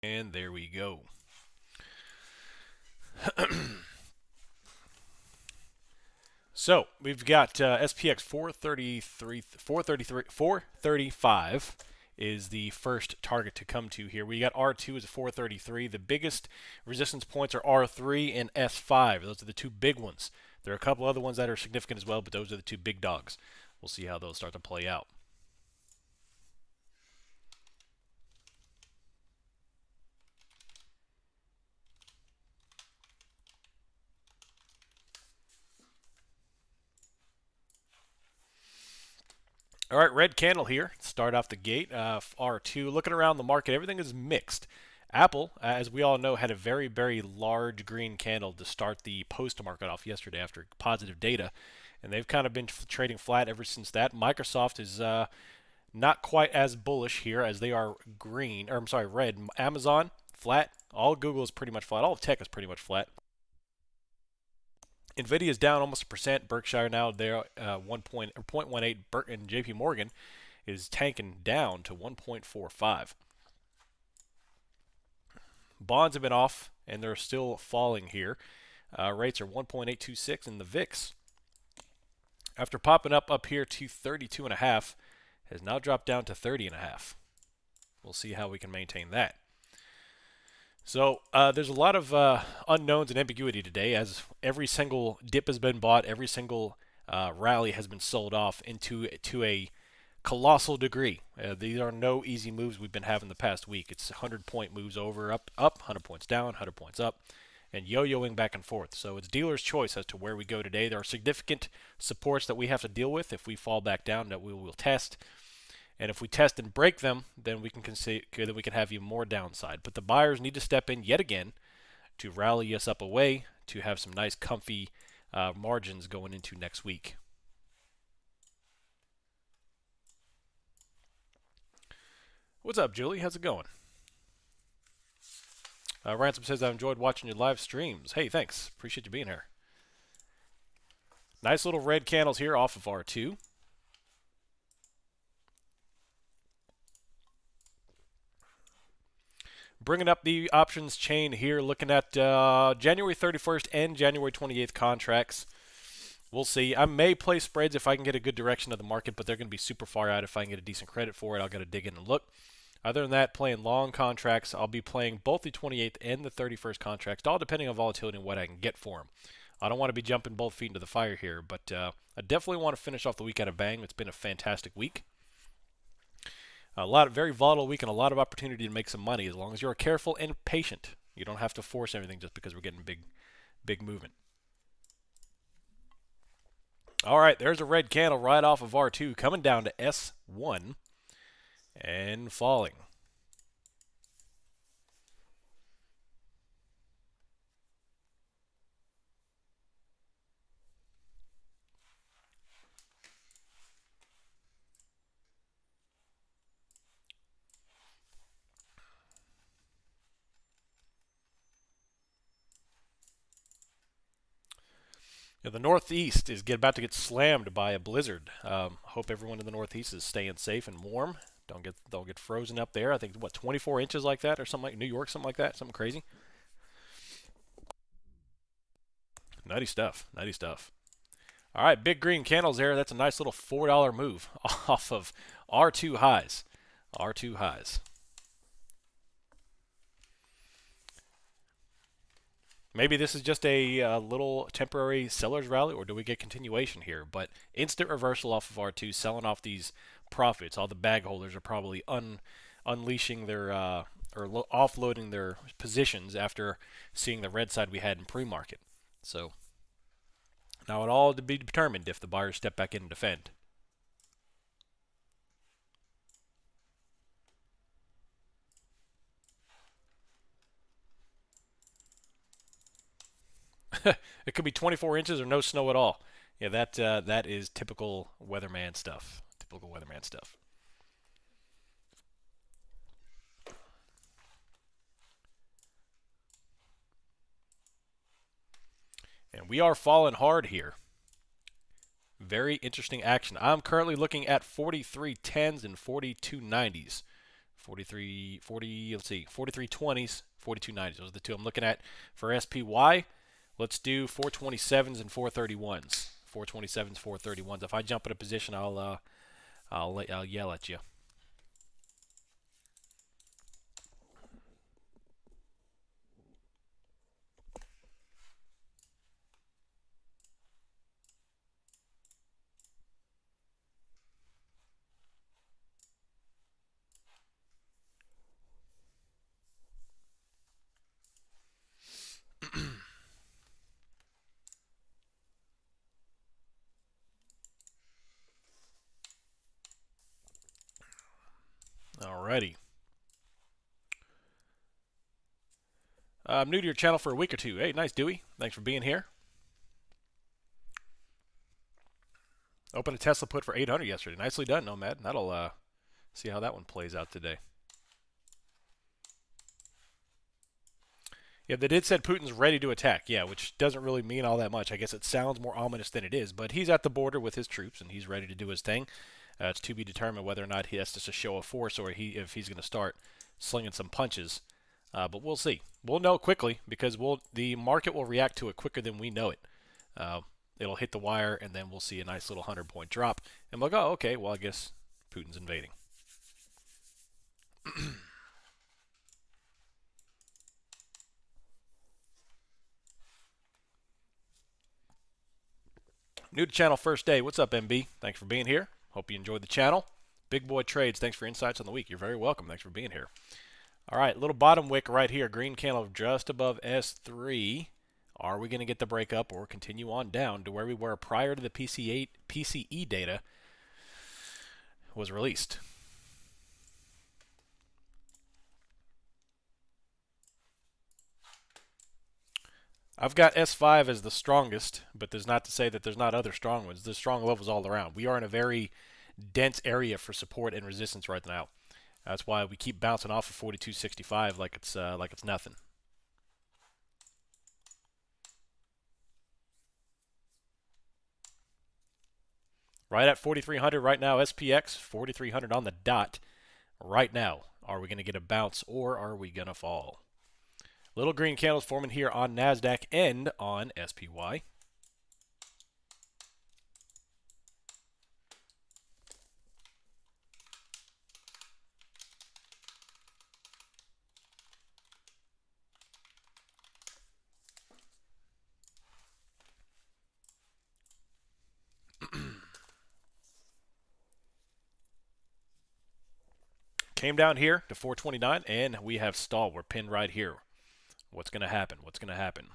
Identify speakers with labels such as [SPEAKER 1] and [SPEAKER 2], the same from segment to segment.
[SPEAKER 1] And there we go. So we've got SPX 435 is the first target to come to here. We got R2 is 433. The biggest resistance points are R3 and S5. Those are the two big ones. There are a couple other ones that are significant as well, but those are the two big dogs. We'll see how those start to play out. All right, red candle here. Start off the gate. R2. Looking around the market, everything is mixed. Apple, as we all know, had a very, very large green candle to start the post-market off yesterday after positive data, and they've kind of been trading flat ever since that. Microsoft is not quite as bullish here as they are green, or I'm sorry, red. Amazon, flat. All Google is pretty much flat. All of tech is pretty much flat. Nvidia is down almost a percent. Berkshire now they're 0.18. And JP Morgan is tanking down to 1.45. Bonds have been off and they're still falling here. Rates are 1.826 and the VIX, after popping up here to 32.5, has now dropped down to 30.5. We'll see how we can maintain that. So there's a lot of unknowns and ambiguity today, as every single dip has been bought, every single rally has been sold off to a colossal degree. These are no easy moves we've been having the past week. It's 100-point moves over, up, 100 points down, 100 points up, and yo-yoing back and forth. So it's dealer's choice as to where we go today. There are significant supports that we have to deal with if we fall back down that we will test. And if we test and break them, then we can have even more downside. But the buyers need to step in yet again to rally us up away to have some nice, comfy margins going into next week. What's up, Julie? How's it going? Ransom says, I've enjoyed watching your live streams. Hey, thanks. Appreciate you being here. Nice little red candles here off of R2. Bringing up the options chain here, looking at January 31st and January 28th contracts. We'll see. I may play spreads if I can get a good direction of the market, but they're going to be super far out. If I can get a decent credit for it, I'll got to dig in and look. Other than that, playing long contracts, I'll be playing both the 28th and the 31st contracts, all depending on volatility and what I can get for them. I don't want to be jumping both feet into the fire here, but I definitely want to finish off the week at a bang. It's been a fantastic week. Very volatile week and a lot of opportunity to make some money as long as you're careful and patient. You don't have to force everything just because we're getting big movement. All right, there's a red candle right off of R2 coming down to S1 and falling. The Northeast is about to get slammed by a blizzard. Hope everyone in the Northeast is staying safe and warm. Don't get frozen up there. I think 24 inches like that or something, like New York, something like that, something crazy. Nutty stuff. Nutty stuff. All right, big green candles there. That's a nice little $4 move off of R2 highs. R2 highs. Maybe this is just a little temporary seller's rally, or do we get continuation here? But instant reversal off of R2, selling off these profits. All the bag holders are probably unleashing their offloading their positions after seeing the red side we had in pre-market. So now it all to be determined if the buyers step back in and defend. It could be 24 inches or no snow at all. Yeah, that is typical weatherman stuff. Typical weatherman stuff. And we are falling hard here. Very interesting action. I'm currently looking at 43.10s and 42.90s 43, 40, let's see, 43.20s, 42.90s. Those are the two I'm looking at for SPY. Let's do 427s and 431s. 427s, 431s. If I jump in a position, I'll yell at you. Alrighty. I'm new to your channel for a week or two. Hey, nice, Dewey. Thanks for being here. Opened a Tesla put for 800 yesterday. Nicely done, Nomad. That'll see how that one plays out today. Yeah, they did said Putin's ready to attack. Yeah, which doesn't really mean all that much. I guess it sounds more ominous than it is. But he's at the border with his troops, and he's ready to do his thing. It's to be determined whether or not he has to show a force or if he's going to start slinging some punches. But we'll see. We'll know quickly because the market will react to it quicker than we know it. It'll hit the wire, and then we'll see a nice little 100-point drop. And we'll go, okay, well, I guess Putin's invading. New to channel first day. What's up, MB? Thanks for being here. Hope you enjoyed the channel. Big Boy Trades, thanks for insights on the week. You're very welcome. Thanks for being here. All right, little bottom wick right here. Green candle just above S3. Are we going to get the break up or continue on down to where we were prior to the PCE data was released? I've got S5 as the strongest, but there's not to say that there's not other strong ones. There's strong levels all around. We are in a very dense area for support and resistance right now. That's why we keep bouncing off of 42.65 like it's nothing. Right at 4,300 right now, SPX 4,300 on the dot right now. Are we going to get a bounce or are we going to fall? Little green candles forming here on NASDAQ and on SPY. Came down here to 429 and we have stalled. We're pinned right here. What's going to happen? What's going to happen?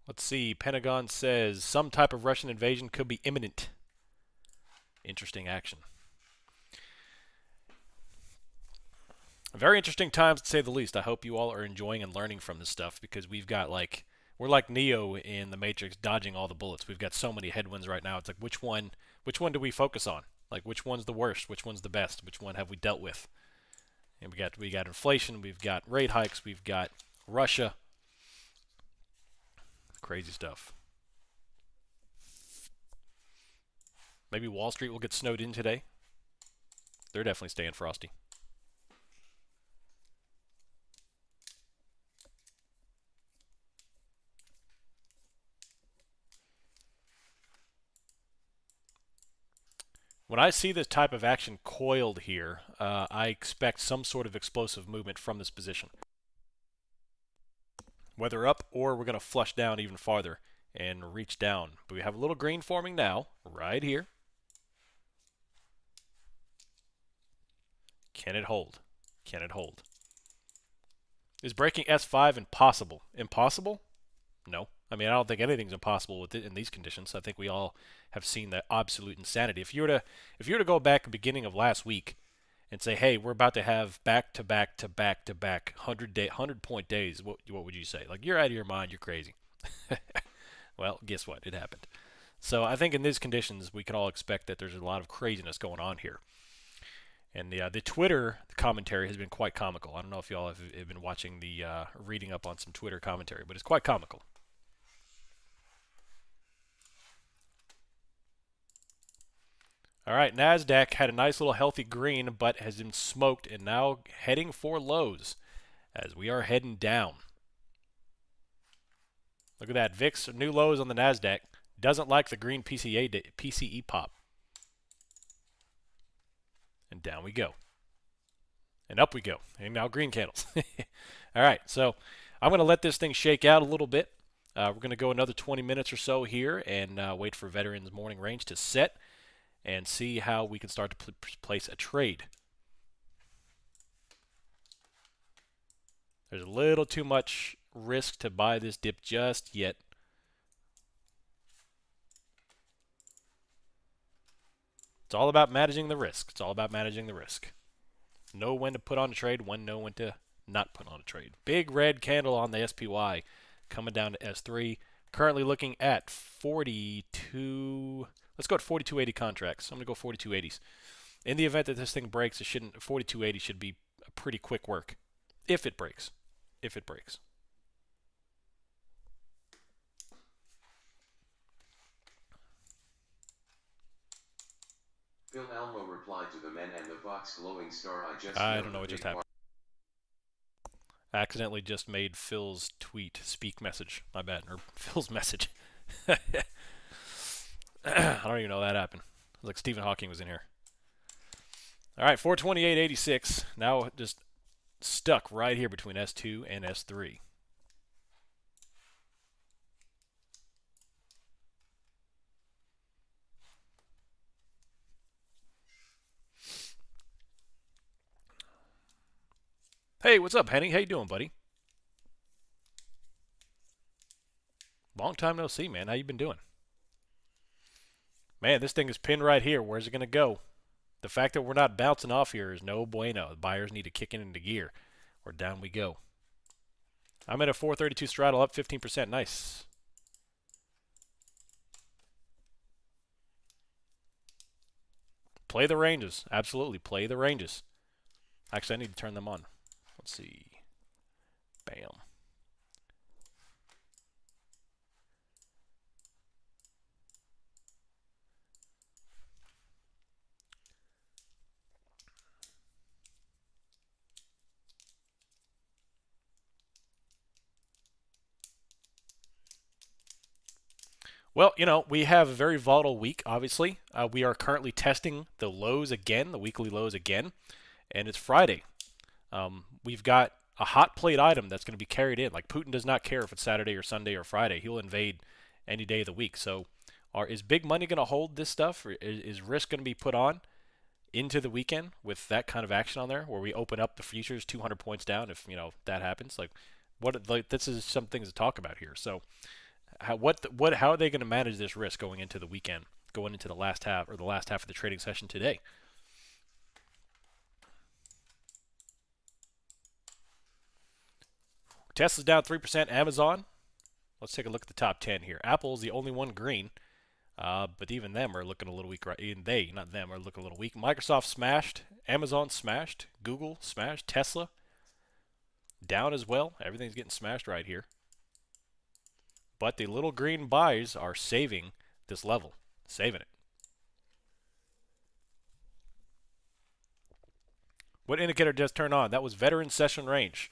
[SPEAKER 1] Let's see. Pentagon says some type of Russian invasion could be imminent. Interesting action. Very interesting times to say the least. I hope you all are enjoying and learning from this stuff because we're like Neo in the Matrix dodging all the bullets. We've got so many headwinds right now. It's like which one do we focus on? Like which one's the worst? Which one's the best? Which one have we dealt with? And we got inflation, we've got rate hikes, we've got Russia. Crazy stuff. Maybe Wall Street will get snowed in today. They're definitely staying frosty. When I see this type of action coiled here, I expect some sort of explosive movement from this position. Whether up or we're going to flush down even farther and reach down. But we have a little green forming now, right here. Can it hold? Can it hold? Is breaking S5 impossible? Impossible? No. I mean, I don't think anything's impossible with it in these conditions. I think we all have seen the absolute insanity. If you were to go back at the beginning of last week and say, "Hey, we're about to have back-to-back 100-point days," what would you say? Like, you're out of your mind, you're crazy. Well, guess what? It happened. So I think in these conditions, we can all expect that there's a lot of craziness going on here. And the Twitter commentary has been quite comical. I don't know if y'all have been watching the reading up on some Twitter commentary, but it's quite comical. All right, NASDAQ had a nice little healthy green, but has been smoked and now heading for lows as we are heading down. Look at that. VIX, new lows on the NASDAQ. Doesn't like the green PCE pop. And down we go. And up we go. And now green candles. All right, so I'm going to let this thing shake out a little bit. We're going to go another 20 minutes or so here and wait for Veterans morning range to set and see how we can start to place a trade. There's a little too much risk to buy this dip just yet. It's all about managing the risk. It's all about managing the risk. Know when to put on a trade, know when to not put on a trade. Big red candle on the SPY coming down to S3. Currently looking at 42. Let's go at 4280 contracts. I'm going to go 4280s. In the event that this thing breaks, 4280 should be a pretty quick work. If it breaks. If it breaks.
[SPEAKER 2] Phil Almo replied to the men and the box glowing star.
[SPEAKER 1] I don't know what just happened. I accidentally just made Phil's tweet speak message. My bad. Or Phil's message. I don't even know that happened. It was like Stephen Hawking was in here. All right, 428.86. Now just stuck right here between S2 and S3. Hey, what's up, Henny? How you doing, buddy? Long time no see, man. How you been doing? Man, this thing is pinned right here. Where's it going to go? The fact that we're not bouncing off here is no bueno. The buyers need to kick it into gear, or down we go. I'm at a 432 straddle, up 15%. Nice. Play the ranges. Absolutely, play the ranges. Actually, I need to turn them on. Let's see. Bam. Well, you know, we have a very volatile week, obviously. We are currently testing the lows again, the weekly lows again, and it's Friday. We've got a hot plate item that's going to be carried in. Like, Putin does not care if it's Saturday or Sunday or Friday. He'll invade any day of the week. So is big money going to hold this stuff? Or is risk going to be put on into the weekend with that kind of action on there, where we open up the futures 200 points down if, you know, that happens? This is some things to talk about here. So how are they going to manage this risk going into the weekend, going into the last half of the trading session today? Tesla's down 3%. Amazon. Let's take a look at the top 10 here. Apple's the only one green, but even them are looking a little weak. Even they, not them, are looking a little weak. Microsoft smashed. Amazon smashed. Google smashed. Tesla down as well. Everything's getting smashed right here. But the little green buys are saving this level. Saving it. What indicator just turned on? That was veteran session range.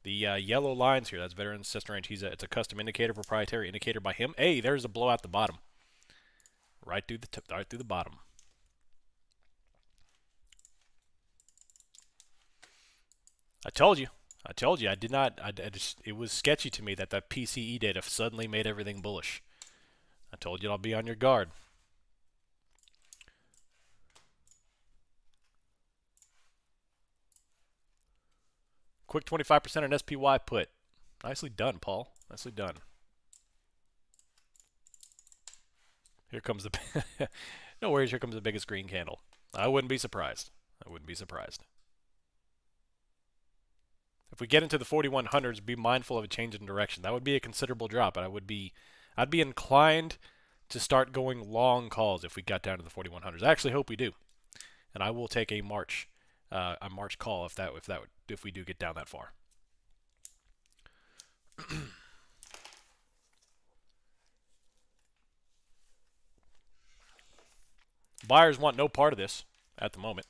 [SPEAKER 1] The yellow lines here, that's veteran session range. It's a custom indicator, proprietary indicator by him. Hey, there's a blow out the bottom. Right through the bottom. I told you. I did not. It was sketchy to me that PCE data suddenly made everything bullish. I told you I'll be on your guard. Quick 25% on SPY put. Nicely done, Paul. Nicely done. Here comes the... No worries, here comes the biggest green candle. I wouldn't be surprised. If we get into the 4100s, be mindful of a change in direction. That would be a considerable drop, and I'd be inclined to start going long calls if we got down to the 4100s. I actually hope we do, and I will take a March call if we do get down that far. Buyers want no part of this at the moment.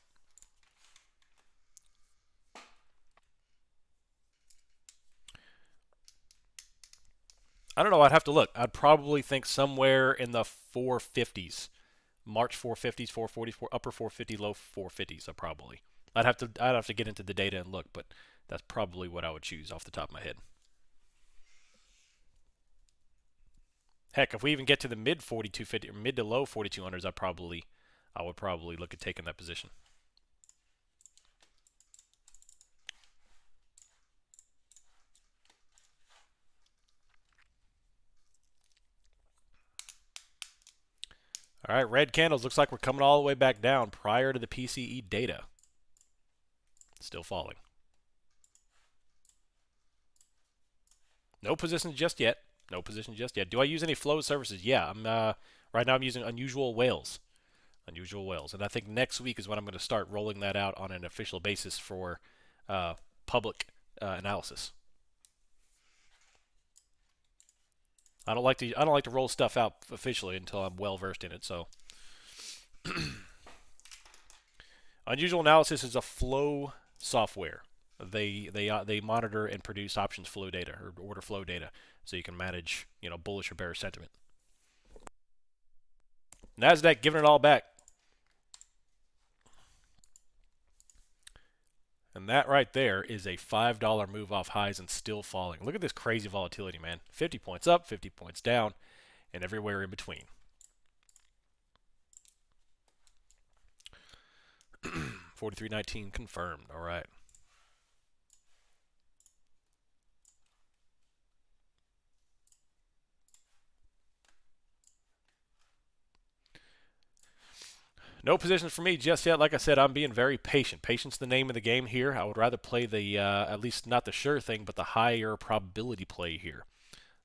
[SPEAKER 1] I don't know. I'd have to look. I'd probably think somewhere in the 450s. March 450s, 440s, upper 450, low 450s. I'd have to get into the data and look, but that's probably what I would choose off the top of my head. Heck, if we even get to the mid 4250 or mid to low 4200s, I would probably look at taking that position. All right, red candles. Looks like we're coming all the way back down prior to the PCE data. Still falling. No positions just yet. No positions just yet. Do I use any flow services? Yeah, right now I'm using Unusual Whales. Unusual Whales. And I think next week is when I'm going to start rolling that out on an official basis for public analysis. I don't like to roll stuff out officially until I'm well versed in it. So, Unusual Analysis is a flow software. They monitor and produce options flow data or order flow data, so you can manage bullish or bearish sentiment. Nasdaq giving it all back, and that right there is a $5 move off highs and still falling. Look at this crazy volatility, man. 50 points up, 50 points down, and everywhere in between. 43.19 confirmed. All right. No positions for me just yet. Like I said, I'm being very patient. Patience the name of the game here. I would rather play the, at least not the sure thing, but the higher probability play here.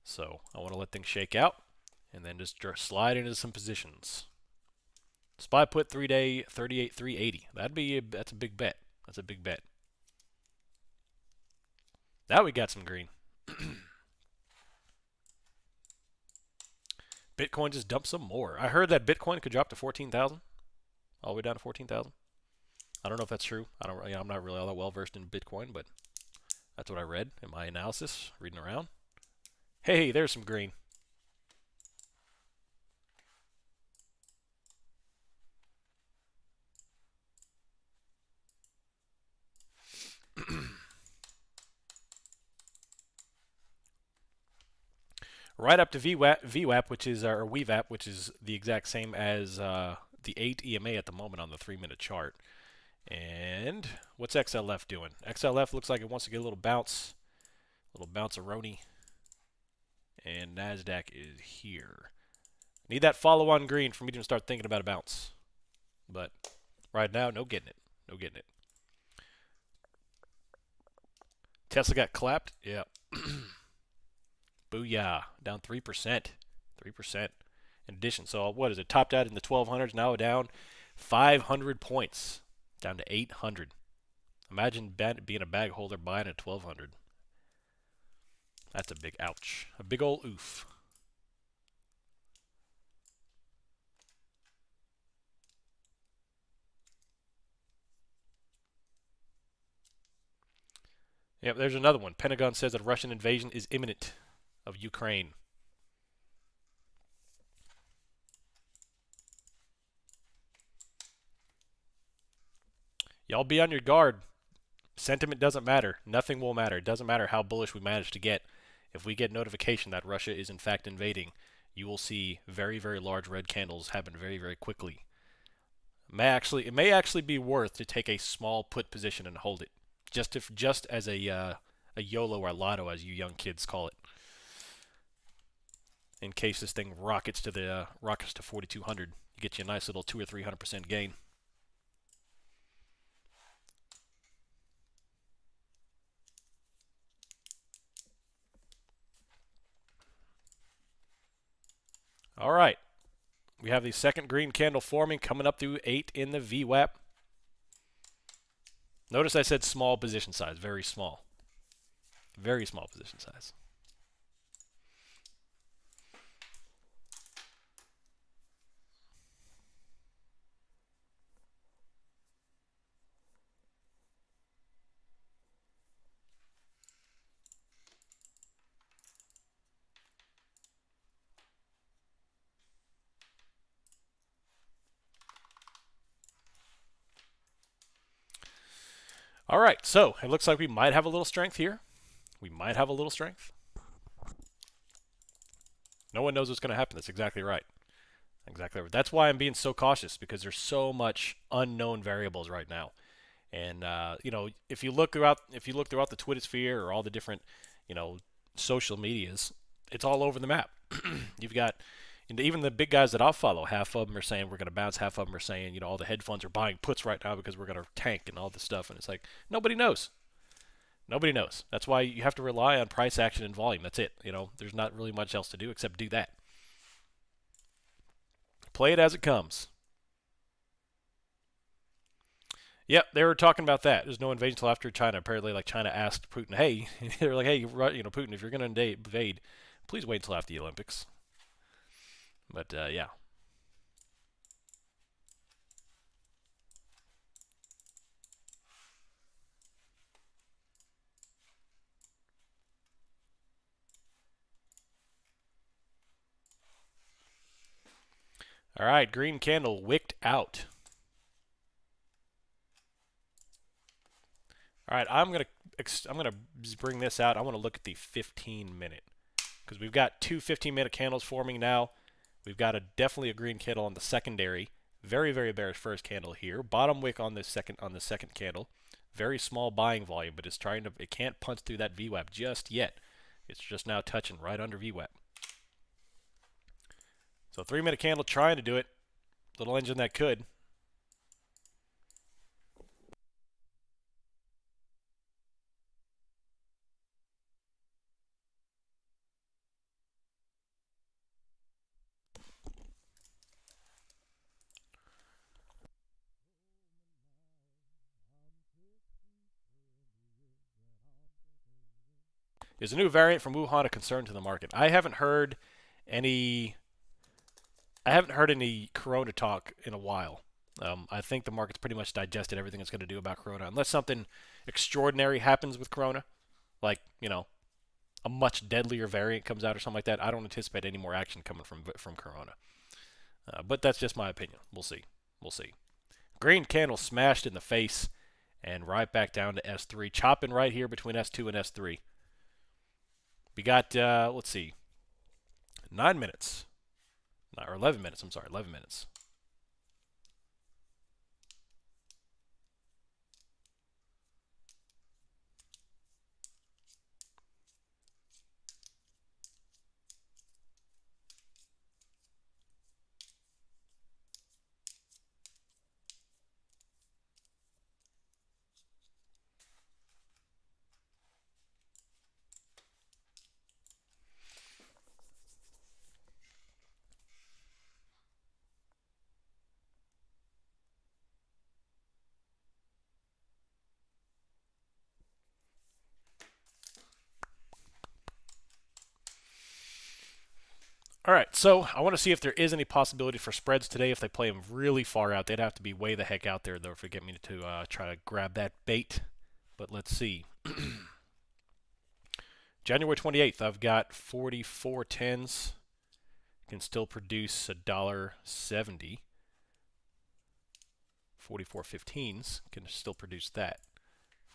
[SPEAKER 1] So I want to let things shake out and then just slide into some positions. SPY put 3-day 38,380. That's a big bet. That's a big bet. Now we got some green. Bitcoin just dumped some more. I heard that Bitcoin could drop to 14,000. All the way down to 14,000. I don't know if that's true. I'm not really all that well versed in Bitcoin, but that's what I read in my analysis, reading around. Hey, there's some green. Right up to VWAP, which is or WVAP, which is the exact same as the 8 EMA at the moment on the 3-minute chart. And what's XLF doing? XLF looks like it wants to get a little bounce-a-roni. And Nasdaq is here. Need that follow-on green for me to start thinking about a bounce. But right now, no getting it. No getting it. Tesla got clapped. Yeah. Booyah. Down 3%. 3%. In addition, so what is it? Topped out in the 1200s, now down 500 points. Down to 800. Imagine being a bag holder buying at 1200. That's a big ouch. A big old oof. Yep, there's another one. Pentagon says that Russian invasion is imminent of Ukraine. Y'all be on your guard. Sentiment doesn't matter. Nothing will matter. It doesn't matter how bullish we manage to get. If we get notification that Russia is in fact invading, you will see very, very large red candles happen very, very quickly. It may actually be worth to take a small put position and hold it, just as a YOLO or lotto, as you young kids call it, in case this thing rockets to 4,200. You get you a nice little 200 or 300% gain. All right. We have the second green candle forming, coming up through 8 in the VWAP. Notice I said small position size, very small. Very small position size. All right, so it looks like we might have a little strength here. We might have a little strength. No one knows what's going to happen. That's exactly right. Exactly right. That's why I'm being so cautious, because there's so much unknown variables right now. And you know, if you look throughout the Twitter sphere or all the different, you know, social medias, it's all over the map. You've got even the big guys that I'll follow. Half of them are saying we're going to bounce. Half of them are saying, you know, all the hedge funds are buying puts right now because we're going to tank and all this stuff. And it's like nobody knows. Nobody knows. That's why you have to rely on price action and volume. That's it. You know, there's not really much else to do except do that. Play it as it comes. Yep, they were talking about that. There's no invasion until after China. Apparently, like China asked Putin, "Hey," they're like, "Hey, you know, Putin, if you're going to invade, please wait until after the Olympics." But yeah. All right, green candle wicked out. All right, I'm gonna bring this out. I want to look at the 15-minute, because we've got two 15-minute candles forming now. We've got definitely a green candle on the secondary. Very, very bearish first candle here. Bottom wick on the second candle. Very small buying volume, but it can't punch through that VWAP just yet. It's just now touching right under VWAP. So 3-minute candle trying to do it. Little engine that could. Is a new variant from Wuhan a concern to the market? I haven't heard any Corona talk in a while. I think the market's pretty much digested everything it's going to do about Corona, unless something extraordinary happens with Corona, like, you know, a much deadlier variant comes out or something like that. I don't anticipate any more action coming from Corona. But that's just my opinion. We'll see. We'll see. Green candle smashed in the face and right back down to S3, chopping right here between S2 and S3. We got, let's see, 9 minutes. Or 11 minutes, I'm sorry, 11 minutes. All right, so I want to see if there is any possibility for spreads today. If they play them really far out, they'd have to be way the heck out there, though, if they get me to try to grab that bait. But let's see. January 28th, I've got 44.10s. Can still produce $1.70. 44.15s can still produce that.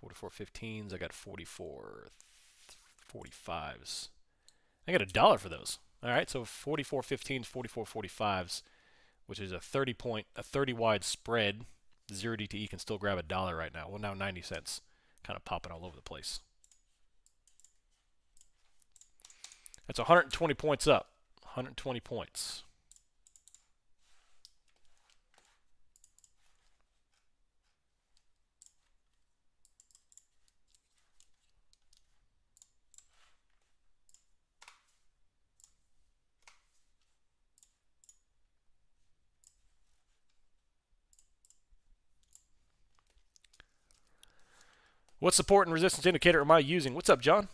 [SPEAKER 1] 44.15s, I got 44.45s. I got $1 for those. All right, so 44.15s, 44.45s, which is a 30 wide spread. 0 DTE can still grab $1 right now. Well, now 90 cents, kind of popping all over the place. That's 120 points up. 120 points. What support and resistance indicator am I using? What's up, John?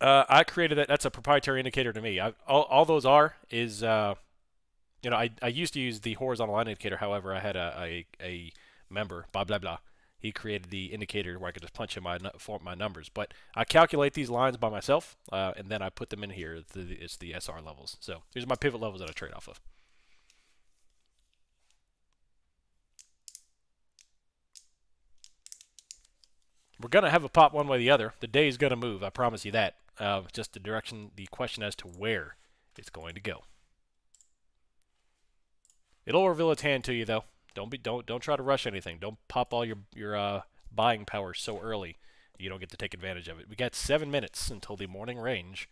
[SPEAKER 1] I created that. That's a proprietary indicator to me. All those are is I used to use the horizontal line indicator. However, I had a member, blah blah blah. He created the indicator where I could just punch in my numbers. But I calculate these lines by myself, and then I put them in here. It's the SR levels. So these are my pivot levels that I trade off of. We're gonna have a pop one way or the other. The day is gonna move. I promise you that. Just the direction, the question as to where it's going to go. It'll reveal its hand to you though. Don't try to rush anything. Don't pop all your buying power so early. You don't get to take advantage of it. We got 7 minutes until the morning range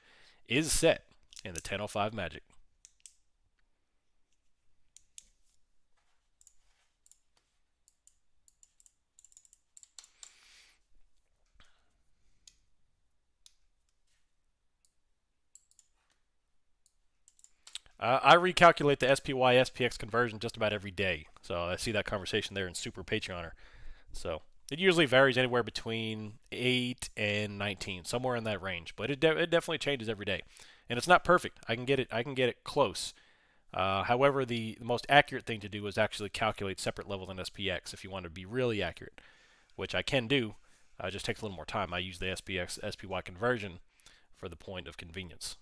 [SPEAKER 1] is set in the 10:05 Magic. I recalculate the SPY SPX conversion just about every day, so I see that conversation there in Super Patreoner. So it usually varies anywhere between 8 and 19, somewhere in that range, but it definitely changes every day, and it's not perfect. I can get it close. However, the most accurate thing to do is actually calculate separate levels in SPX if you want to be really accurate, which I can do. It just takes a little more time. I use the SPX SPY conversion for the point of convenience.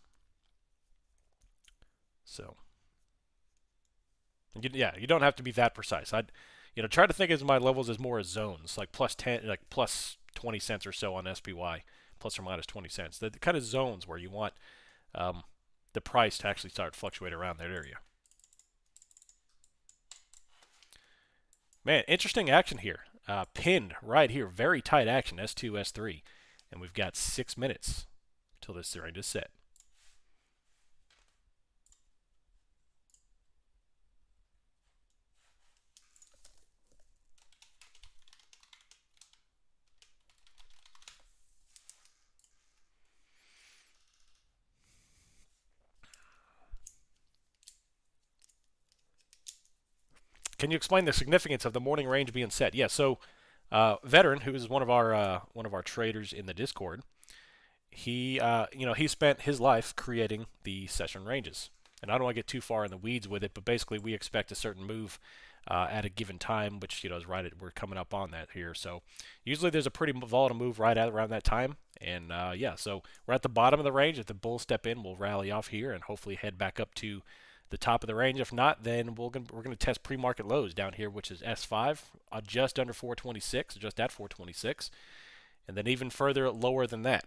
[SPEAKER 1] So, you don't have to be that precise. Try to think of my levels as more as zones, like plus 10, like plus 20 cents or so on SPY, plus or minus 20 cents. The kind of zones where you want the price to actually start fluctuate around that area. Man, interesting action here. Pinned right here, very tight action, S2, S3, and we've got 6 minutes till this range is set. Can you explain the significance of the morning range being set? Yeah, so Veteran, who is one of our traders in the Discord, he spent his life creating the session ranges. And I don't want to get too far in the weeds with it, but basically we expect a certain move at a given time, which is we're coming up on that here. So usually there's a pretty volatile move right at around that time, and so we're at the bottom of the range. If the bulls step in, we'll rally off here and hopefully head back up to the top of the range. If not, then we're gonna test pre-market lows down here, which is S5, just under 426, just at 426, and then even further lower than that.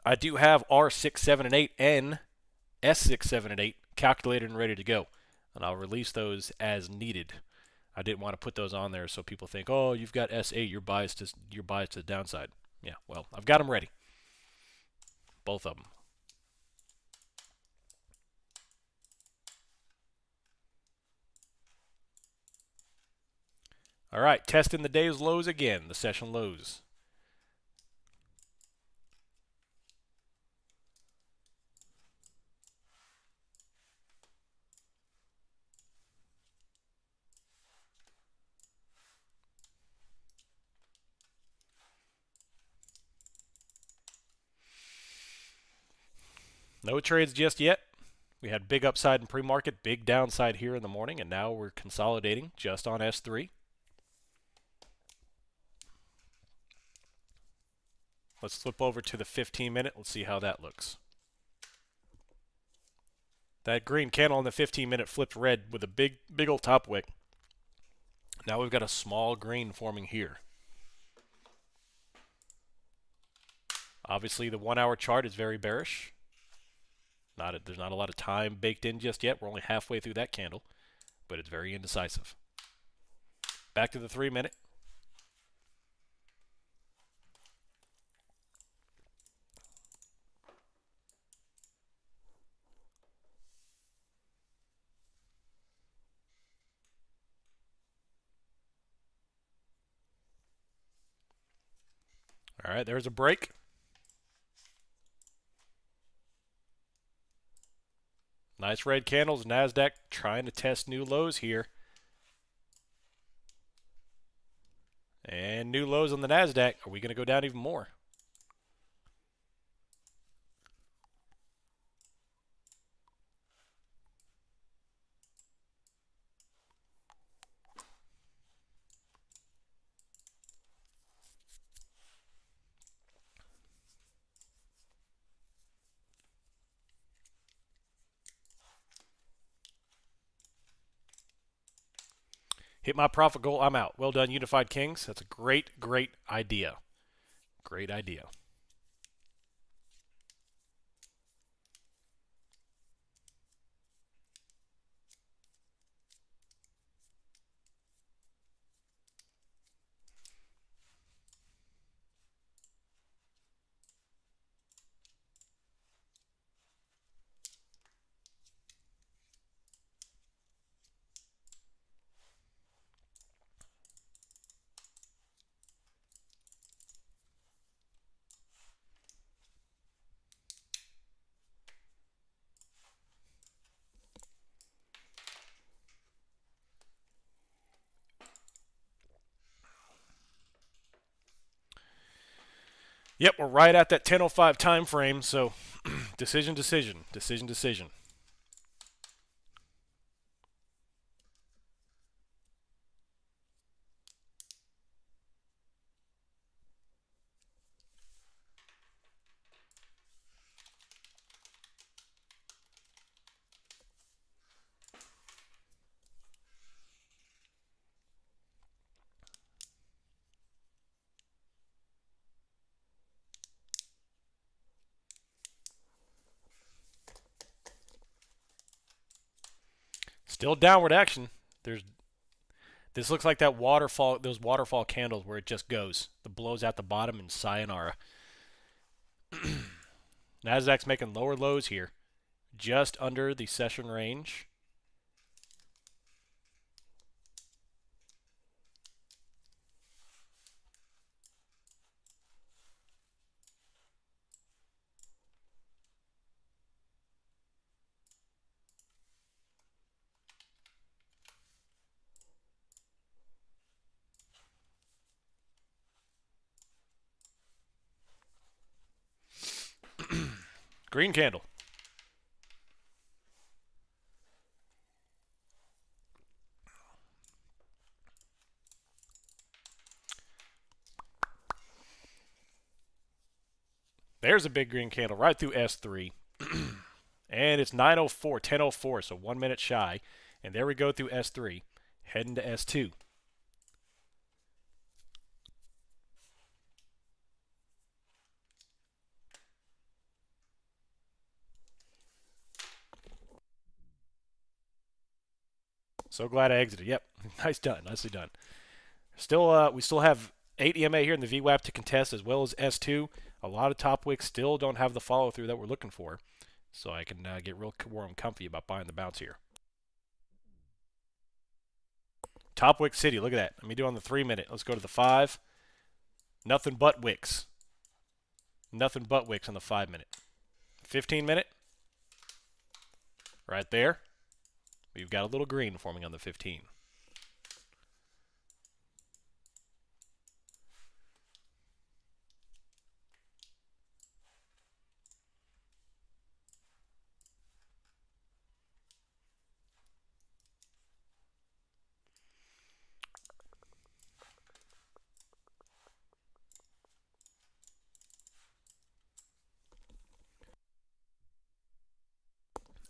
[SPEAKER 1] I do have R6, 7, and 8 and S6, 7, and 8 calculated and ready to go, and I'll release those as needed. I didn't want to put those on there so people think, oh, you've got S8, you're biased to the downside. Yeah, well, I've got them ready, both of them. All right, testing the day's lows again, the session lows. No trades just yet. We had big upside in pre-market, big downside here in the morning, and now we're consolidating just on S3. Let's flip over to the 15-minute. Let's see how that looks. That green candle on the 15-minute flipped red with a big old top wick. Now we've got a small green forming here. Obviously, the 1-hour chart is very bearish. There's not a lot of time baked in just yet. We're only halfway through that candle, but it's very indecisive. Back to the 3-minute. All right, there's a break. Nice red candles. NASDAQ trying to test new lows here. And new lows on the NASDAQ. Are we going to go down even more? Hit my profit goal. I'm out. Well done, Unified Kings. That's a great, great idea. Great idea. Yep, we're right at that 10:05 time frame. So, decision, decision, decision, decision. Still downward action. There's This looks like that waterfall, those waterfall candles where it just goes. The blows out the bottom and sayonara. Nasdaq's making lower lows here, just under the session range. Green candle. There's a big green candle right through S3. And it's 9:04, 10:04, so 1 minute shy. And there we go through S3, heading to S2. So glad I exited. Yep, nice done, nicely done. We still have 8 EMA here in the VWAP to contest, as well as S2. A lot of top wicks still don't have the follow through that we're looking for, so I can get real warm and comfy about buying the bounce here. Top wick city, look at that. Let me do it on the 3 minute. Let's go to the 5. Nothing but wicks. Nothing but wicks on the 5 minute. 15 minute. Right there. We've got a little green forming on the 15.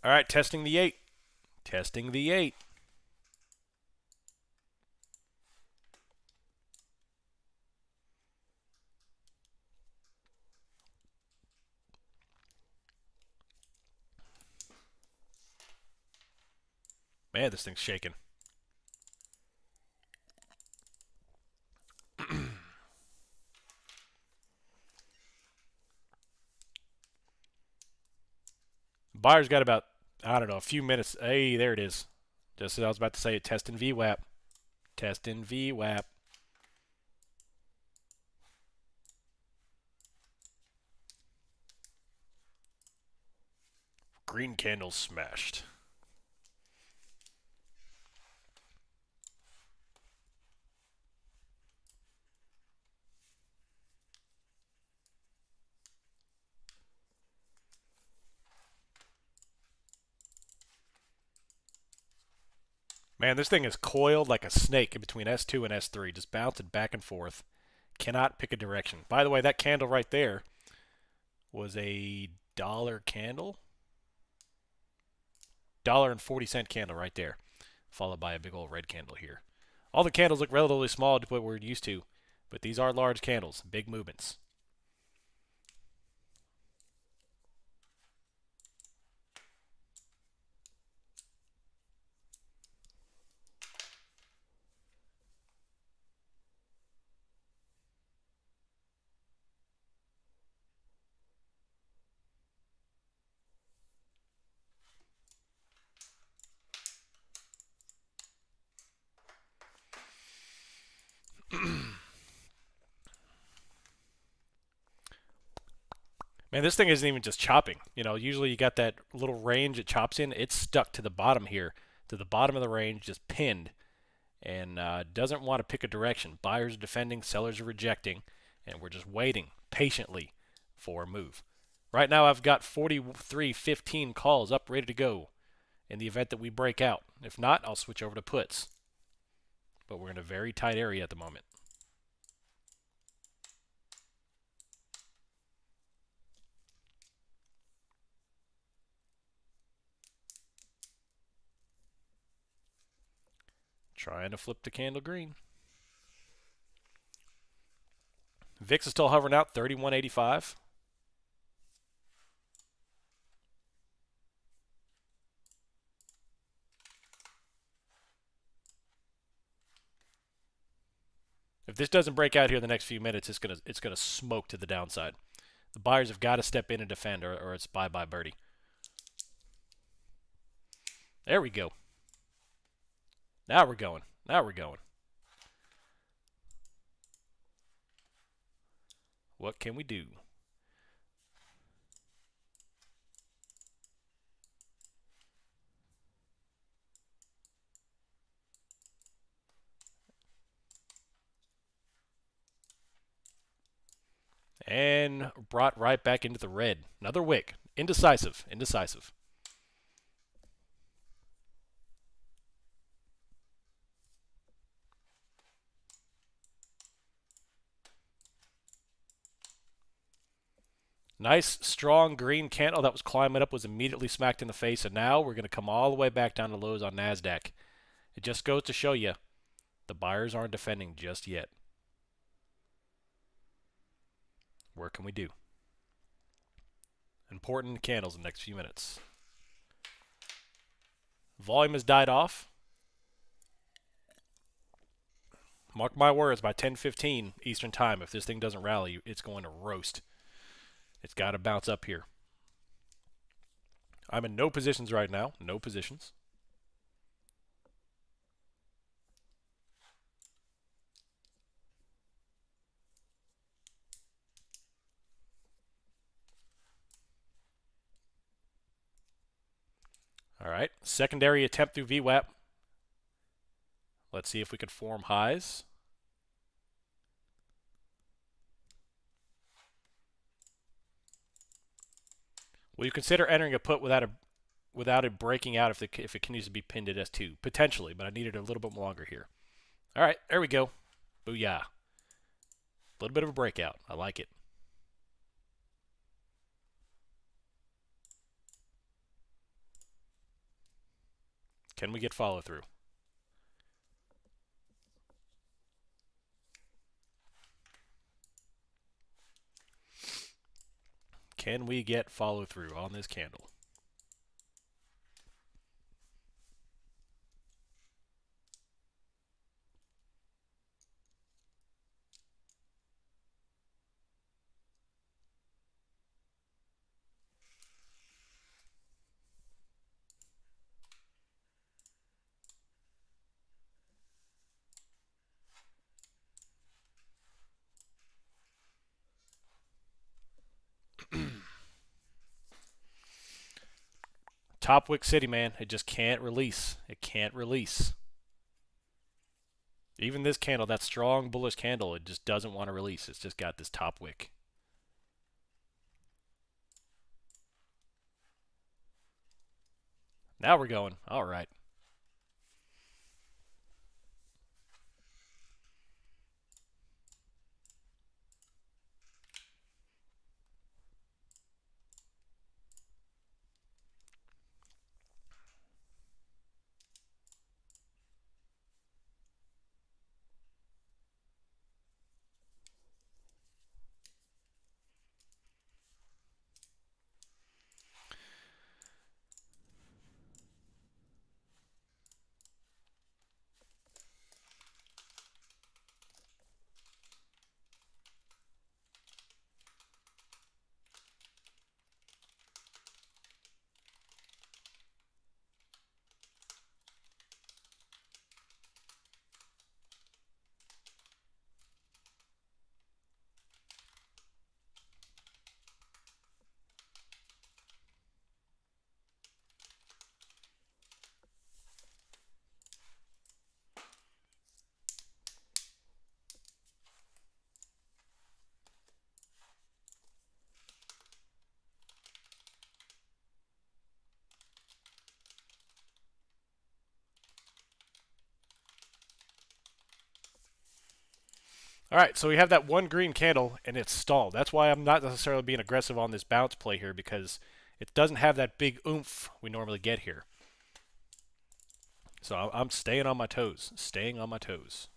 [SPEAKER 1] All right, testing the 8. Testing the 8. Man, this thing's shaking. Buyer's got about, I don't know, a few minutes. Hey, there it is. Just as I was about to say it, testing VWAP. Testing VWAP. Green candle smashed. Man, this thing is coiled like a snake in between S2 and S3, just bouncing back and forth. Cannot pick a direction. By the way, that candle right there was a dollar candle. $1.40 candle right there, followed by a big old red candle here. All the candles look relatively small to what we're used to, but these are large candles, big movements. Man, this thing isn't even just chopping. Usually you got that little range it chops in. It's stuck to the bottom here, to the bottom of the range, just pinned, and doesn't want to pick a direction. Buyers are defending, sellers are rejecting, and we're just waiting patiently for a move. Right now I've got 43.15 calls up ready to go in the event that we break out. If not, I'll switch over to puts. But we're in a very tight area at the moment. Trying to flip the candle green. VIX is still hovering out, 31.85. If this doesn't break out here in the next few minutes, it's gonna smoke to the downside. The buyers have got to step in and defend, or it's bye-bye birdie. There we go. Now we're going. Now we're going. What can we do? And brought right back into the red. Another wick. Indecisive. Indecisive. Nice, strong green candle that was climbing up was immediately smacked in the face, and now we're going to come all the way back down to lows on NASDAQ. It just goes to show you the buyers aren't defending just yet. What can we do? Important candles in the next few minutes. Volume has died off. Mark my words, by 10:15 Eastern Time, if this thing doesn't rally, it's going to roast. It's got to bounce up here. I'm in no positions right now. No positions. All right. Secondary attempt through VWAP. Let's see if we can form highs. Will you consider entering a put without it breaking out if it continues to be pinned at S2? Potentially, but I needed a little bit longer here. All right, there we go. Booyah. A little bit of a breakout. I like it. Can we get follow through? Can we get follow through on this candle? Top wick city, man. It just can't release. It can't release. Even this candle, that strong bullish candle, it just doesn't want to release. It's just got this top wick. Now we're going. All right. All right, so we have that one green candle and it's stalled. That's why I'm not necessarily being aggressive on this bounce play here because it doesn't have that big oomph we normally get here. So I'm staying on my toes, staying on my toes.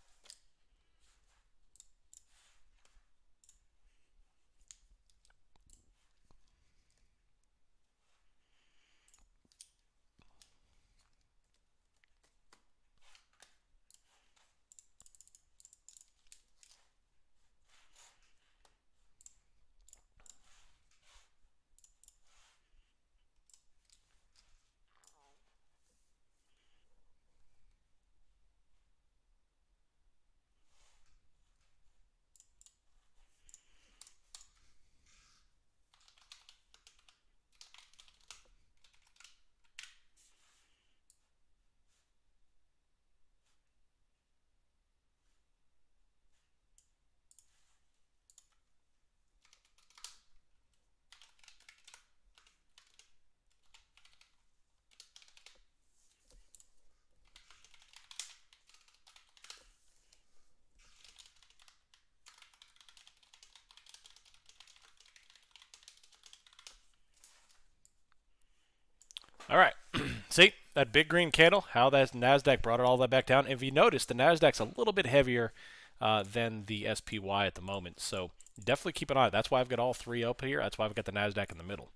[SPEAKER 1] All right. See, that big green candle, how that NASDAQ brought it all that back down. If you notice, the NASDAQ's a little bit heavier than the SPY at the moment. So definitely keep an eye. That's why I've got all three up here. That's why I've got the NASDAQ in the middle.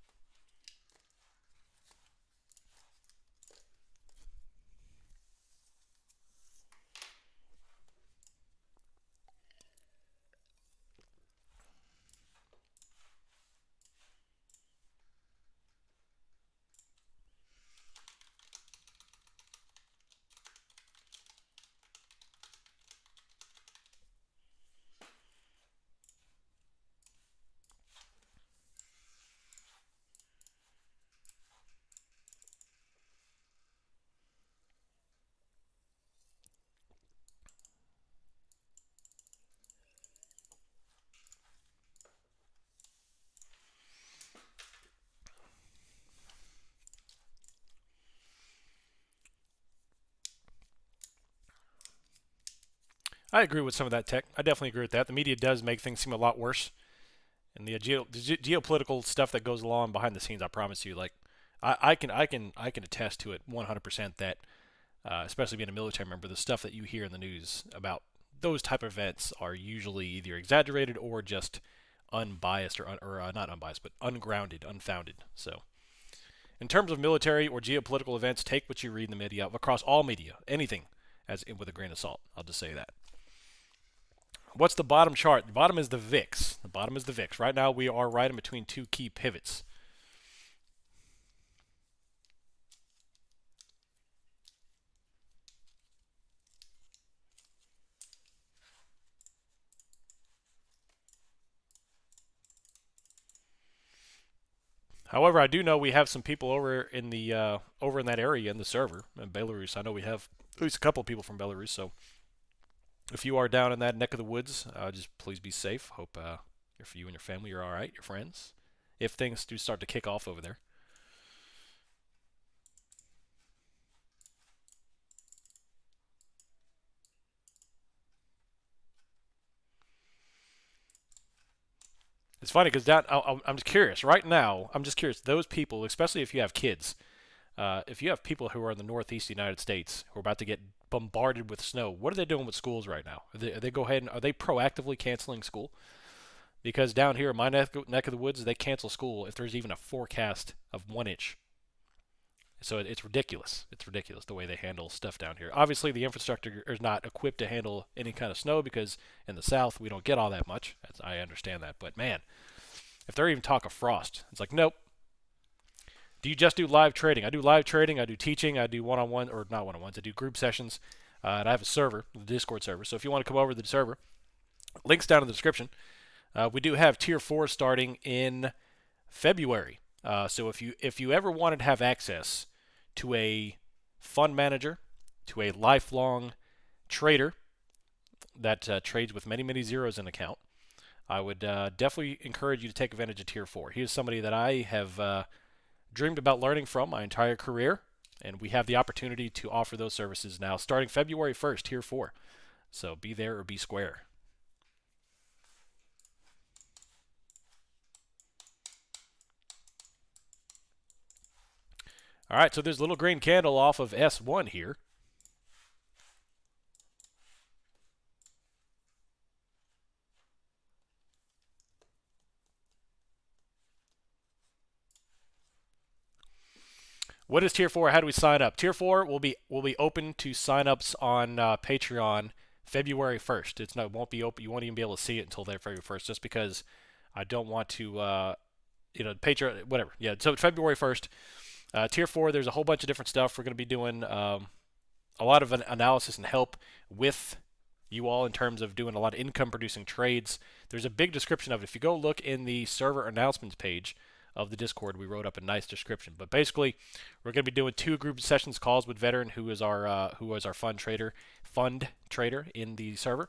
[SPEAKER 1] I agree with some of that tech. I definitely agree with that. The media does make things seem a lot worse. And the geopolitical stuff that goes along behind the scenes, I promise you, like I can attest to it 100% that especially being a military member, the stuff that you hear in the news about those type of events are usually either exaggerated or just unbiased or not unbiased, but ungrounded, unfounded. So, in terms of military or geopolitical events, take what you read in the media across all media, anything, as with a grain of salt. I'll just say that. What's the bottom chart? The bottom is the VIX. The bottom is the VIX. Right now, we are right in between two key pivots. However, I do know we have some people over in the over in that area in the server in Belarus. I know we have at least a couple of people from Belarus. So if you are down in that neck of the woods, just please be safe. Hope for you and your family are all right, your friends. If things do start to kick off over there. It's funny because I'm just curious. Right now, I'm just curious. Those people, especially if you have kids, if you have people who are in the Northeast United States who are about to get bombarded with snow, what are they doing with schools right now? Are they go ahead and are they proactively canceling school? Because down here in my neck of the woods, they cancel school if there's even a forecast of 1 inch. So it's ridiculous. It's ridiculous the way they handle stuff down here. Obviously, the infrastructure is not equipped to handle any kind of snow because in the South we don't get all that much. I understand that, but man, if they're even talk of frost, it's like nope. Do you just do live trading? I do live trading. I do teaching. I do one-on-one or not one-on-ones. I do group sessions, and I have a server, the Discord server. So if you want to come over to the server, links down in the description. We do have Tier 4 starting in February. So if you ever wanted to have access to a fund manager, to a lifelong trader that trades with many zeros in account, I would definitely encourage you to take advantage of Tier 4. He is somebody that I have dreamed about learning from my entire career, and we have the opportunity to offer those services now starting February 1st, Tier 4. So be there or be square. All right, so there's a little green candle off of S1 here. What is Tier 4? How do we sign up? Tier 4 will be open to signups on Patreon February 1st. It's not won't be open. You won't even be able to see it until there February 1st, just because I don't want to Patreon whatever. Yeah, so February 1st. Tier 4, there's a whole bunch of different stuff. We're going to be doing a lot of analysis and help with you all in terms of doing a lot of income producing trades. There's a big description of it. If you go look in the server announcements page of the Discord, we wrote up a nice description. But basically, we're going to be doing 2 group sessions calls with Veteran, who is our fund trader in the server.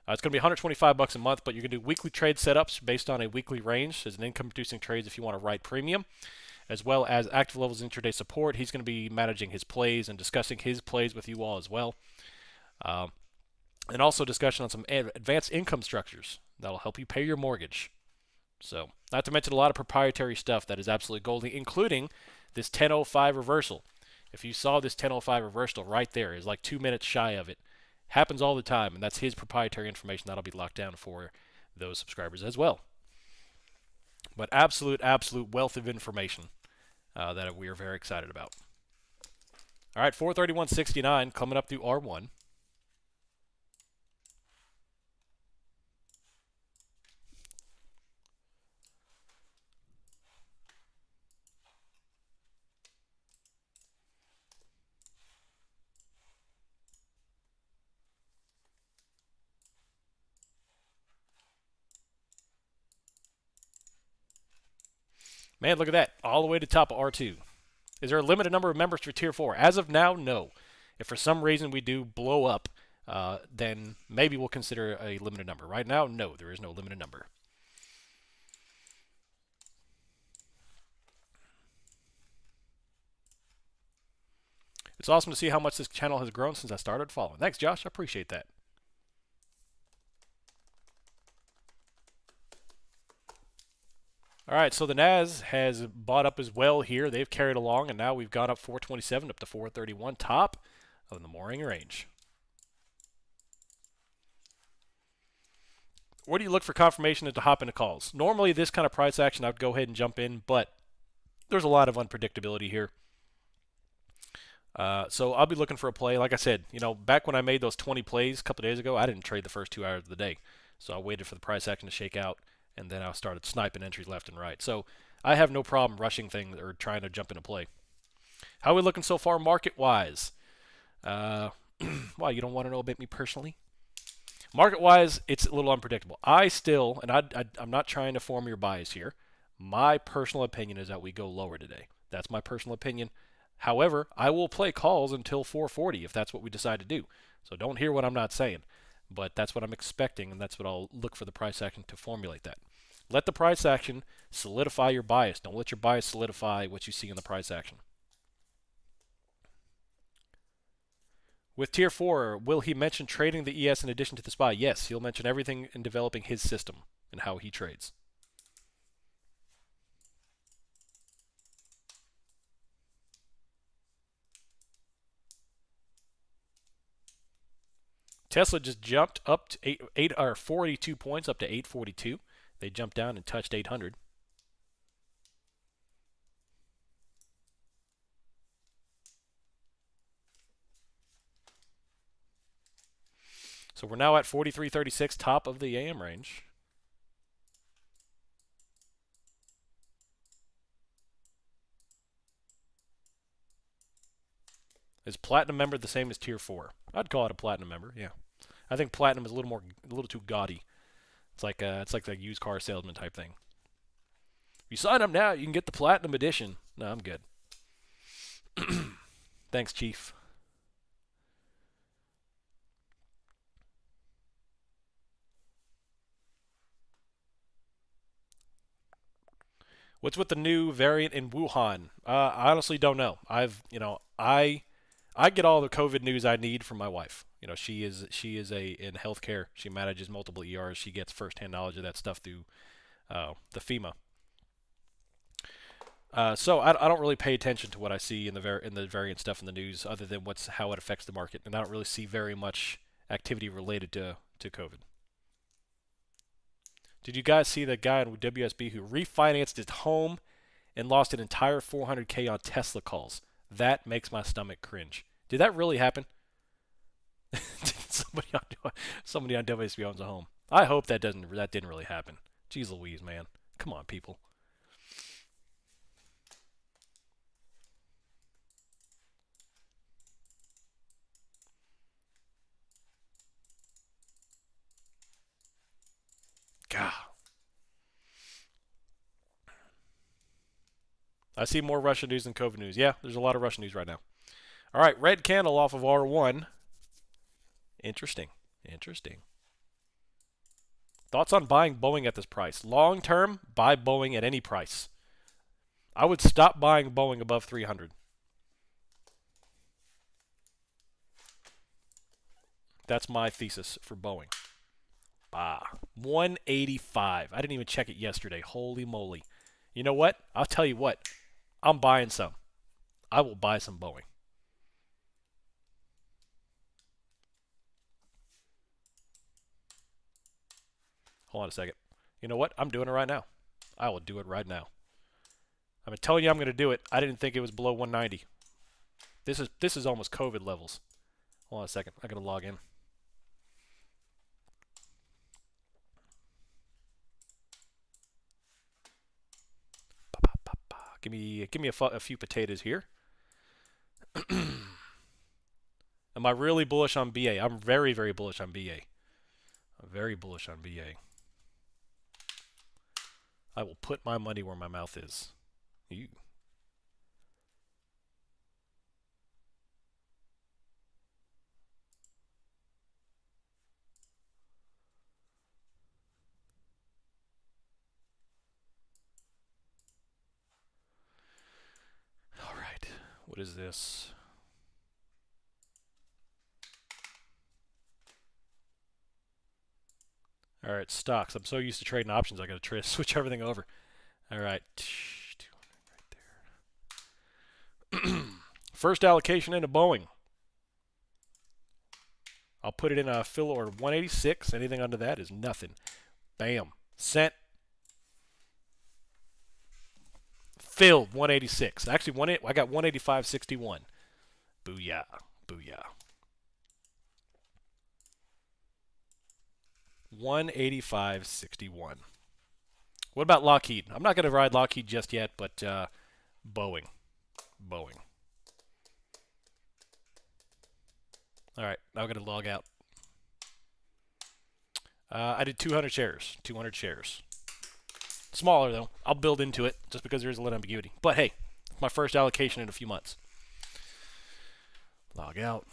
[SPEAKER 1] It's going to be $125 a month, but you're going to do weekly trade setups based on a weekly range as an income producing trades if you want to write premium, as well as active levels intraday support. He's going to be managing his plays and discussing his plays with you all as well. And also discussion on some advanced income structures that'll help you pay your mortgage. So, not to mention a lot of proprietary stuff that is absolutely golden, including this 10:05 reversal. If you saw this 10:05 reversal right there, is like 2 minutes shy of it. Happens all the time, and that's his proprietary information that'll be locked down for those subscribers as well. But absolute wealth of information that we are very excited about. All right, 431.69 coming up through R1. Man, look at that. All the way to top of R2. Is there a limited number of members for Tier 4? As of now, no. If for some reason we do blow up, then maybe we'll consider a limited number. Right now, no, there is no limited number. It's awesome to see how much this channel has grown since I started following. Thanks, Josh. I appreciate that. All right, so the NAS has bought up as well here. They've carried along, and now we've gone up 427 up to 431, top of the morning range. Where do you look for confirmation to hop into calls? Normally, this kind of price action, I would go ahead and jump in, but there's a lot of unpredictability here. So I'll be looking for a play. Like I said, back when I made those 20 plays a couple of days ago, I didn't trade the first 2 hours of the day. So I waited for the price action to shake out, and then I started sniping entries left and right. So I have no problem rushing things or trying to jump into play. How are we looking so far market-wise? Well, you don't want to know about me personally? Market-wise, it's a little unpredictable. I still, and I'm not trying to form your bias here, my personal opinion is that we go lower today. That's my personal opinion. However, I will play calls until 440 if that's what we decide to do. So don't hear what I'm not saying. But that's what I'm expecting, and that's what I'll look for the price action to formulate that. Let the price action solidify your bias. Don't let your bias solidify what you see in the price action. With Tier 4, will he mention trading the ES in addition to the SPY? Yes, he'll mention everything in developing his system and how he trades. Tesla just jumped up to 42 points, up to 842. They jumped down and touched 800. So we're now at 43.36, top of the AM range. Is Platinum member the same as Tier 4? I'd call it a Platinum member, yeah. I think Platinum is a little too gaudy. It's like the used car salesman type thing. If you sign up now, you can get the Platinum edition. No, I'm good. Thanks, Chief. What's with the new variant in Wuhan? I honestly don't know. I get all the COVID news I need from my wife. She is in healthcare. She manages multiple ERs. She gets firsthand knowledge of that stuff through the FEMA. So I don't really pay attention to what I see in the variant stuff in the news, other than how it affects the market, and I don't really see very much activity related to COVID. Did you guys see that guy in WSB who refinanced his home and lost an entire 400K on Tesla calls? That makes my stomach cringe. Did that really happen? somebody on somebody on WSB owns a home. I hope that didn't really happen. Jeez Louise, man. Come on, people. God. I see more Russian news than COVID news. Yeah, there's a lot of Russian news right now. All right, red candle off of R1. Interesting. Interesting. Thoughts on buying Boeing at this price? Long term, buy Boeing at any price. I would stop buying Boeing above 300. That's my thesis for Boeing. 185. I didn't even check it yesterday. Holy moly. You know what? I'll tell you what. I'm buying some. I will buy some Boeing. Hold on a second. You know what? I'm doing it right now. I will do it right now. I'm telling you I'm going to do it. I didn't think it was below 190. This is almost COVID levels. Hold on a second. I got to log in. Give me a few potatoes here. Am I really bullish on BA? I'm very, very bullish on BA. I'm very bullish on BA. I will put my money where my mouth is. You. All right. What is this? All right, stocks. I'm so used to trading options, I got to switch everything over. All right. 200 right there. First allocation into Boeing. I'll put it in a fill order 186. Anything under that is nothing. Bam. Sent. Filled 186. Actually, I got 185.61. Booyah. Booyah. 185.61. What about Lockheed? I'm not going to ride Lockheed just yet, but Boeing. Boeing. All right, now I'm going to log out. I did 200 shares. 200 shares. Smaller, though. I'll build into it just because there is a little ambiguity. But hey, it's my first allocation in a few months. Log out.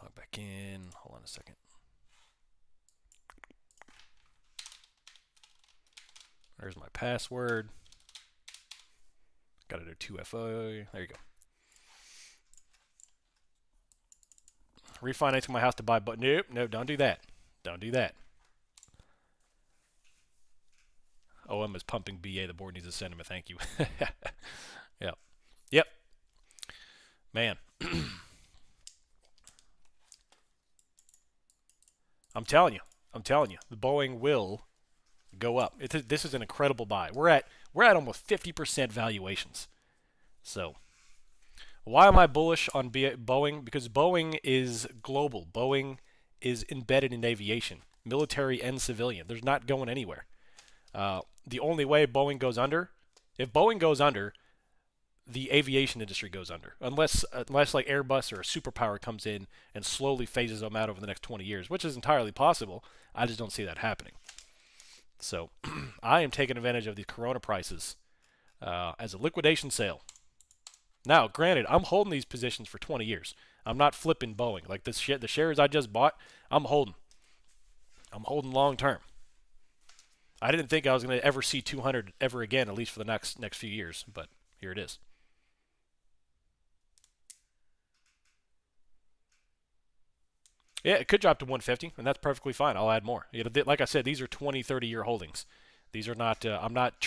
[SPEAKER 1] Log back in. Hold on a second. There's my password. Got to do 2FO. There you go. Refinancing my house to buy, but nope, don't do that. Don't do that. OM is pumping BA. The board needs to send him a thank you. Yep. Yep. Man. I'm telling you. The Boeing will go up. This is an incredible buy. We're at almost 50% valuations. So, why am I bullish on Boeing? Because Boeing is global. Boeing is embedded in aviation, military and civilian. There's not going anywhere. The only way Boeing goes under, if Boeing goes under, the aviation industry goes under. Unless like Airbus or a superpower comes in and slowly phases them out over the next 20 years, which is entirely possible. I just don't see that happening. So I am taking advantage of these Corona prices as a liquidation sale. Now, granted, I'm holding these positions for 20 years. I'm not flipping Boeing. Like the shares I just bought, I'm holding. I'm holding long term. I didn't think I was going to ever see 200 ever again, at least for the next few years, but here it is. Yeah, it could drop to 150, and that's perfectly fine. I'll add more. Like I said, these are 20, 30-year holdings. These are not. I'm not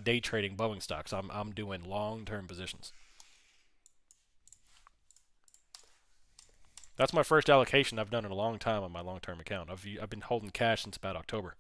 [SPEAKER 1] day trading Boeing stocks. I'm doing long-term positions. That's my first allocation I've done in a long time on my long-term account. I've been holding cash since about October.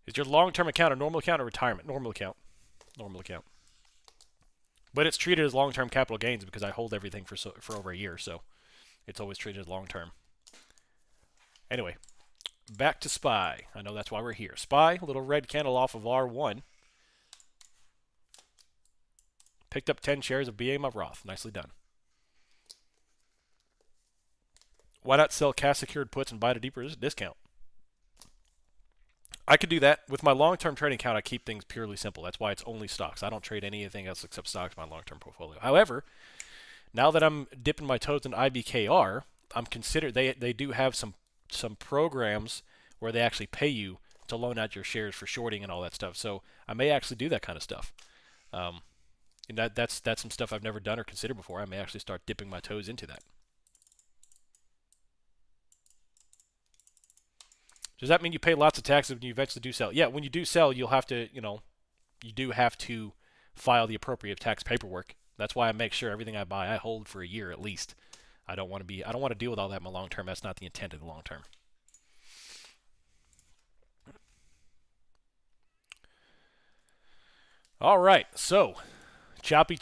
[SPEAKER 1] Is your long-term account a normal account or retirement? Normal account. Normal account. But it's treated as long-term capital gains because I hold everything for over a year, so it's always treated as long-term. Anyway, back to SPY. I know that's why we're here. SPY, a little red candle off of R1. Picked up 10 shares of BA my Roth. Nicely done. Why not sell cash secured puts and buy at a deeper discount? I could do that. With my long-term trading account, I keep things purely simple. That's why it's only stocks. I don't trade anything else except stocks in my long-term portfolio. However, now that I'm dipping my toes in IBKR, I'm considered they do have some programs where they actually pay you to loan out your shares for shorting and all that stuff. So I may actually do that kind of stuff. And that's some stuff I've never done or considered before. I may actually start dipping my toes into that. Does that mean you pay lots of taxes when you eventually do sell? Yeah, when you do sell, you'll have to, you do have to file the appropriate tax paperwork. That's why I make sure everything I buy I hold for a year at least. I don't want to deal with all that in my long term. That's not the intent of the long term. All right, so choppy.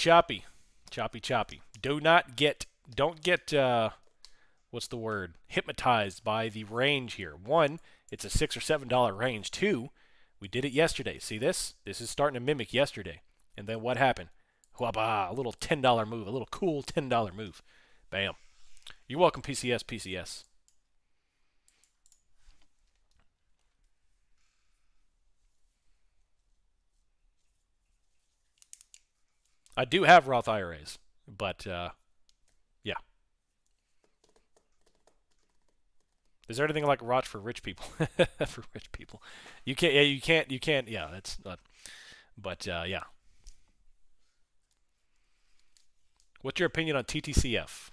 [SPEAKER 1] Don't get what's the word? Hypnotized by the range here. One, it's a $6 or $7 range. Two, we did it yesterday. See this? This is starting to mimic yesterday. And then what happened? Wabah, a little $10 move, a little cool $10 move. Bam. You're welcome, PCS. I do have Roth IRAs, but yeah. Is there anything like Roth for rich people? For rich people, you can't. Yeah, you can't. Yeah, that's not. But yeah. What's your opinion on TTCF?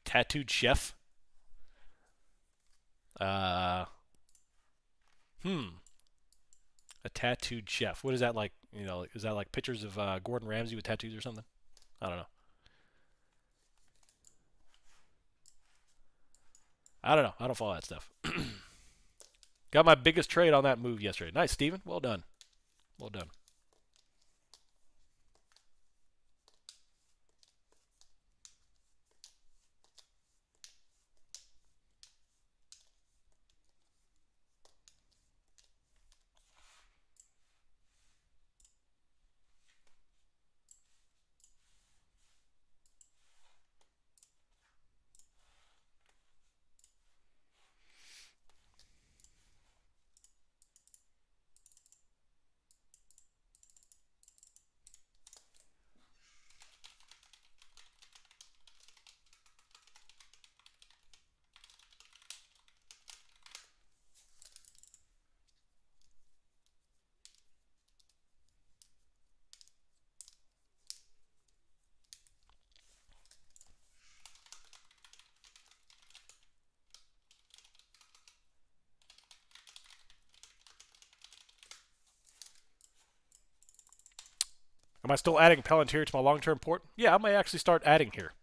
[SPEAKER 1] Tattooed chef. Uh, a tattooed chef. What is that like? Is that like pictures of Gordon Ramsay with tattoos or something? I don't know. I don't know. I don't follow that stuff. Got my biggest trade on that move yesterday. Nice, Steven. Well done. Well done. Am I still adding Palantir to my long-term port? Yeah, I may actually start adding here.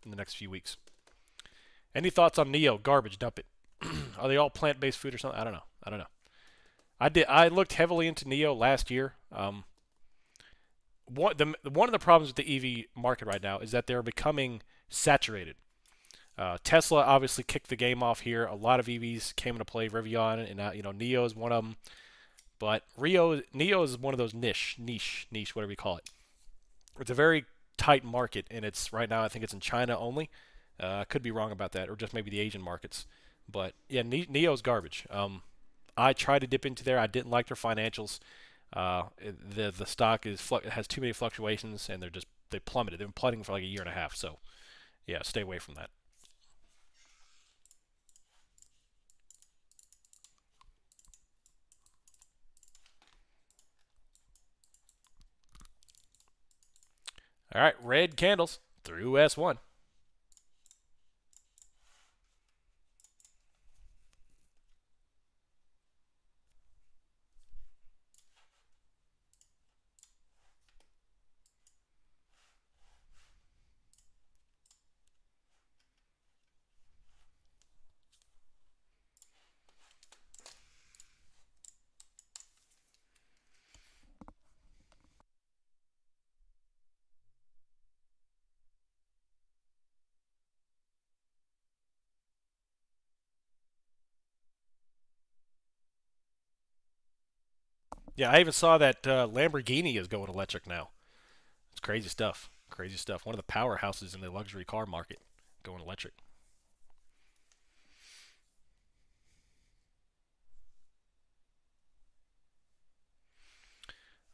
[SPEAKER 1] in the next few weeks. Any thoughts on Neo? Garbage. Dump it. Are they all plant-based food or something? I don't know. I looked heavily into Neo last year. One of the problems with the EV market right now is that they're becoming saturated. Tesla obviously kicked the game off here. A lot of EVs came into play. Rivian and Neo is one of them. But Neo is one of those niche, whatever you call it. It's a very tight market, and it's right now I think it's in China only. I could be wrong about that, or just maybe the Asian markets. But yeah, Neo's garbage. I tried to dip into there. I didn't like their financials. The stock has too many fluctuations, and they plummeted. They've been plummeting for like a year and a half. So yeah, stay away from that. All right, red candles through S1. Yeah, I even saw that Lamborghini is going electric now. It's crazy stuff. Crazy stuff. One of the powerhouses in the luxury car market going electric.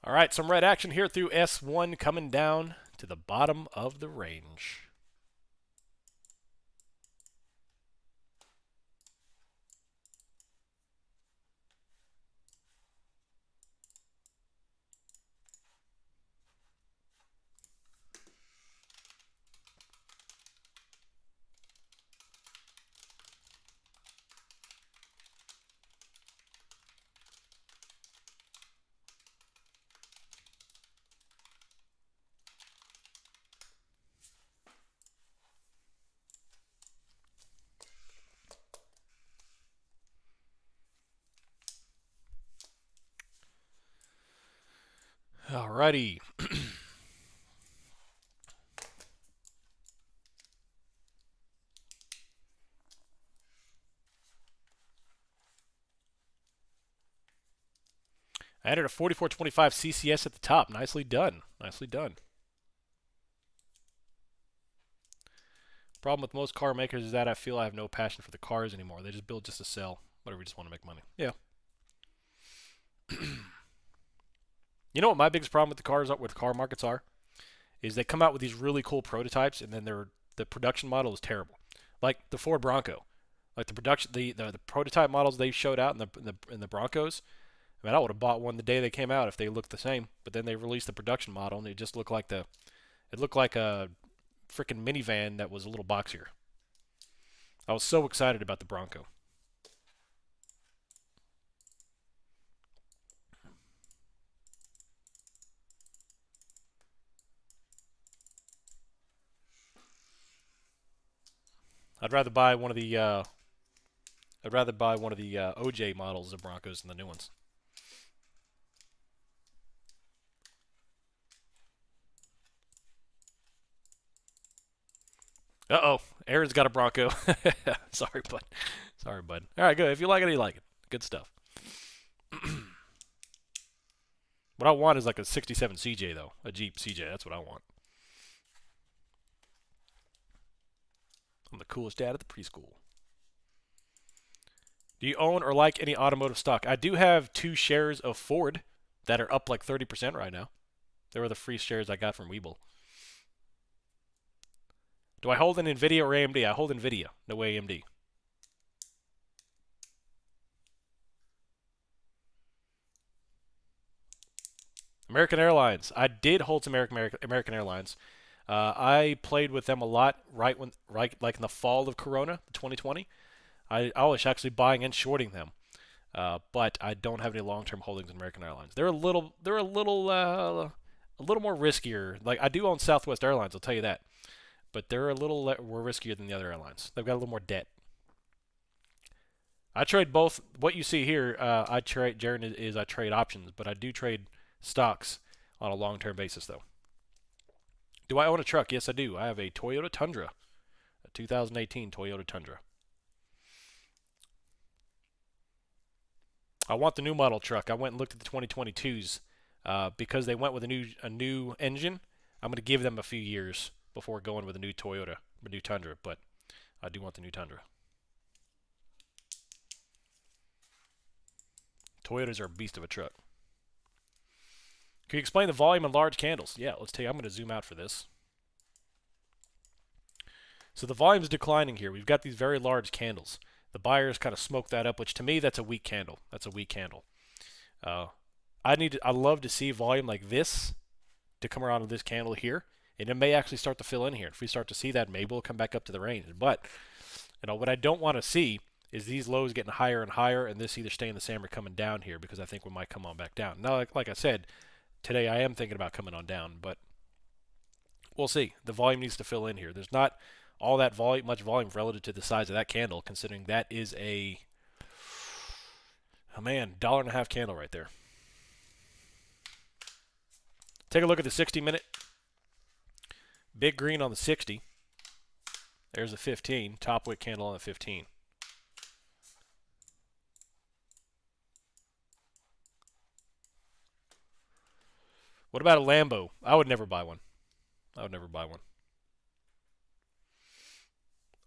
[SPEAKER 1] All right, some red action here through S1 coming down to the bottom of the range. Alrighty. I added a 44.25 CCS at the top. Nicely done. Nicely done. Problem with most car makers is that I feel I have no passion for the cars anymore. They just build just to sell. Whatever, we just want to make money. Yeah. You know what my biggest problem with with car markets are? Is they come out with these really cool prototypes and then the production model is terrible. Like the Ford Bronco. Like the prototype models they showed out in the Broncos. I mean, I would have bought one the day they came out if they looked the same. But then they released the production model and it just looked like it looked like a freaking minivan that was a little boxier. I was so excited about the Bronco. I'd rather buy one of the OJ models of Broncos than the new ones. Uh oh, Aaron's got a Bronco. Sorry, bud. Sorry, bud. All right, good. If you like it, you like it. Good stuff. What I want is like a '67 CJ though, a Jeep CJ. That's what I want. I'm the coolest dad at the preschool. Do you own or like any automotive stock? I do have 2 shares of Ford that are up like 30% right now. They were the free shares I got from Weeble. Do I hold an Nvidia or AMD? I hold Nvidia, no AMD. American Airlines. I did hold some American Airlines. I played with them a lot right like in the fall of Corona, 2020. I was actually buying and shorting them, but I don't have any long-term holdings in American Airlines. A little more riskier. Like I do own Southwest Airlines, I'll tell you that, but they're a little more riskier than the other airlines. They've got a little more debt. I trade both. What you see here, I trade. Jaron is I trade options, but I do trade stocks on a long-term basis, though. Do I own a truck? Yes, I do. I have a Toyota Tundra, a 2018 Toyota Tundra. I want the new model truck. I went and looked at the 2022s because they went with a new engine. I'm going to give them a few years before going with a new Toyota, a new Tundra. But I do want the new Tundra. Toyotas are a beast of a truck. Can you explain the volume on large candles? Yeah, let's take. I'm going to zoom out for this. So the volume is declining here. We've got these very large candles. The buyers kind of smoked that up, which to me that's a weak candle. That's a weak candle. I love to see volume like this to come around with this candle here, and it may actually start to fill in here. If we start to see that, maybe we'll come back up to the range. But what I don't want to see is these lows getting higher and higher, and this either staying the same or coming down here, because I think we might come on back down. Now, like I said, today I am thinking about coming on down, but we'll see. The volume needs to fill in here. There's not all that much volume relative to the size of that candle, considering that is a $1.50 candle right there. Take a look at the 60-minute. Big green on the 60. There's the 15. Top wick candle on the 15. What about a Lambo? I would never buy one.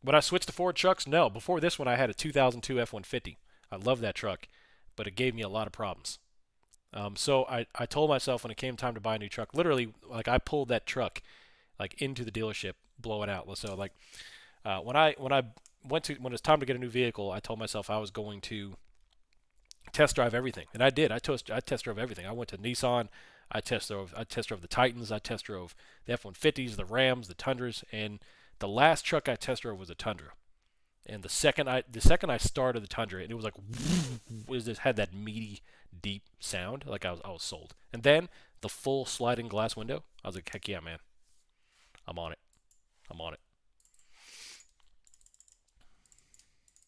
[SPEAKER 1] Would I switch to Ford trucks? No. Before this one, I had a 2002 F-150. I love that truck, but it gave me a lot of problems. So I told myself when it came time to buy a new truck, literally, like I pulled that truck like into the dealership, blowing out. So like when it was time to get a new vehicle, I told myself I was going to test drive everything, and I did. I test drove everything. I went to Nissan. I test drove the Titans. I test drove the F-150s, the Rams, the Tundras, and the last truck I test drove was a Tundra. And the second I started the Tundra, and it was like had that meaty, deep sound. Like I was sold. And then the full sliding glass window. I was like, heck yeah, man. I'm on it.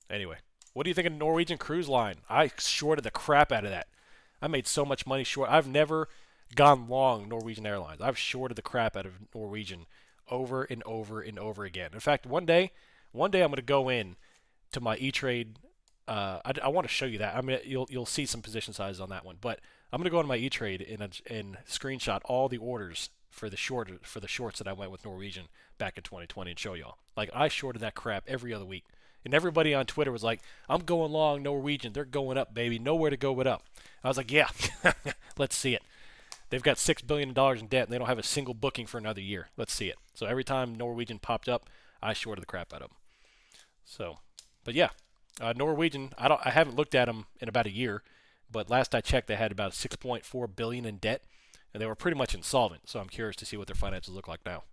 [SPEAKER 1] Anyway, what do you think of Norwegian Cruise Line? I shorted the crap out of that. I made so much money short. I've never gone long Norwegian Airlines. I've shorted the crap out of Norwegian over and over and over again. In fact, one day I'm going to go in to my E-Trade. I want to show you that. I mean, you'll see some position sizes on that one, but I'm going to go into my E-Trade and screenshot all the orders for the shorts that I went with Norwegian back in 2020 and show y'all. Like I shorted that crap every other week. And everybody on Twitter was like, I'm going long Norwegian. They're going up, baby. Nowhere to go but up. I was like, yeah, let's see it. They've got $6 billion in debt, and they don't have a single booking for another year. Let's see it. So every time Norwegian popped up, I shorted the crap out of them. So, but yeah, Norwegian, I haven't looked at them in about a year, but last I checked, they had about $6.4 billion in debt, and they were pretty much insolvent. So I'm curious to see what their finances look like now.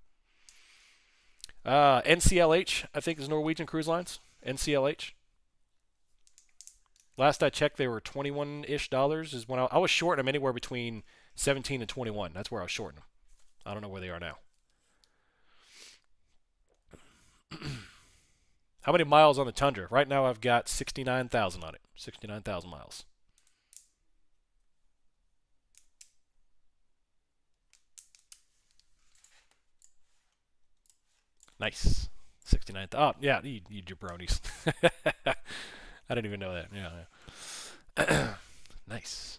[SPEAKER 1] NCLH, I think, is Norwegian Cruise Lines. NCLH. Last I checked, they were $21-ish. Is when I was shorting them anywhere between 17 and 21. That's where I was shorting them. I don't know where they are now. How many miles on the Tundra? Right now I've got 69,000 on it. 69,000 miles. Nice. 69. Oh, yeah, you jabronis. I didn't even know that. Yeah. Nice.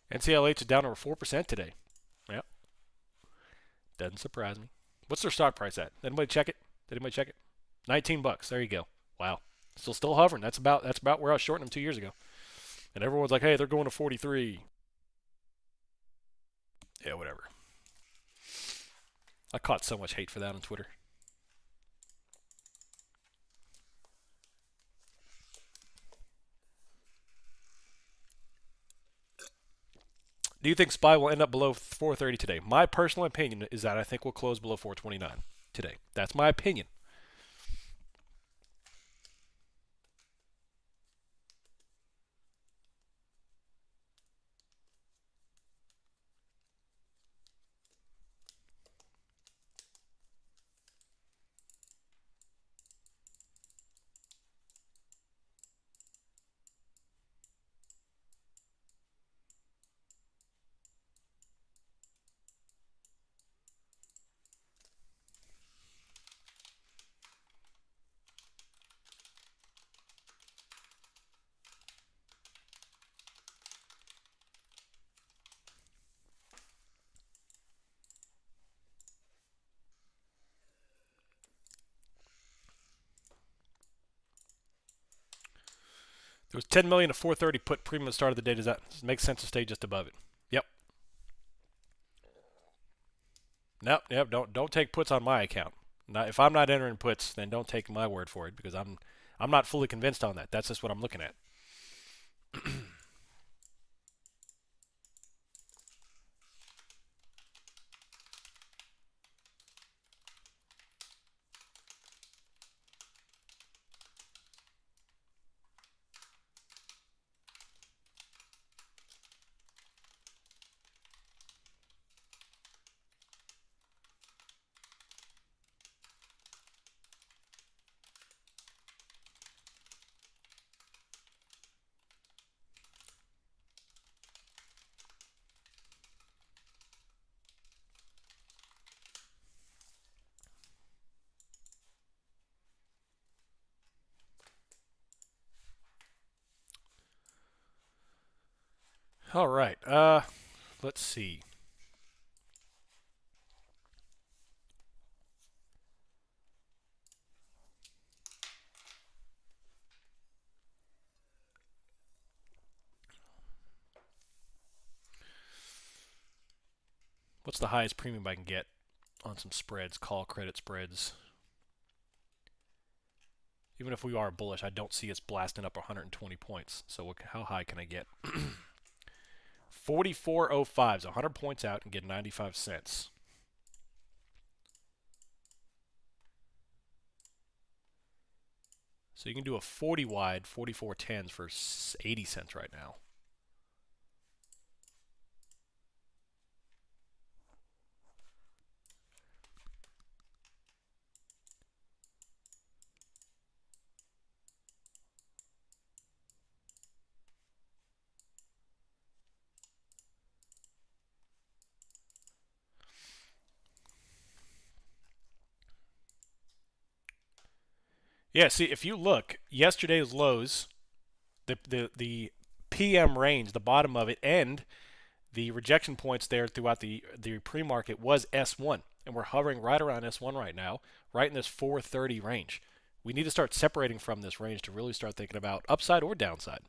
[SPEAKER 1] NCLH is down over 4% today. Yeah. Doesn't surprise me. What's their stock price at? Anybody check it? Did anybody check it? $19. There you go. Wow. Still hovering. That's about where I was shorting them 2 years ago. And everyone's like, hey, they're going to 43. Yeah, whatever. I caught so much hate for that on Twitter. Do you think SPY will end up below 430 today? My personal opinion is that I think we'll close below 429 today. That's my opinion. It was 10 million to 430 put premium at the start of the day. Does that make sense to stay just above it? Yep. No, yep. Don't take puts on my account. Not, if I'm not entering puts, then don't take my word for it because I'm not fully convinced on that. That's just what I'm looking at. All right. Let's see. What's the highest premium I can get on some spreads, call credit spreads? Even if we are bullish, I don't see us blasting up 120 points. So how high can I get? 44.05, so 100 points out and get 95 cents. So you can do a 40 wide, 44.10s for 80 cents right now. Yeah, see, if you look, yesterday's lows, the PM range, the bottom of it, and the rejection points there throughout the pre-market was S1, and we're hovering right around S1 right now, right in this 430 range. We need to start separating from this range to really start thinking about upside or downside.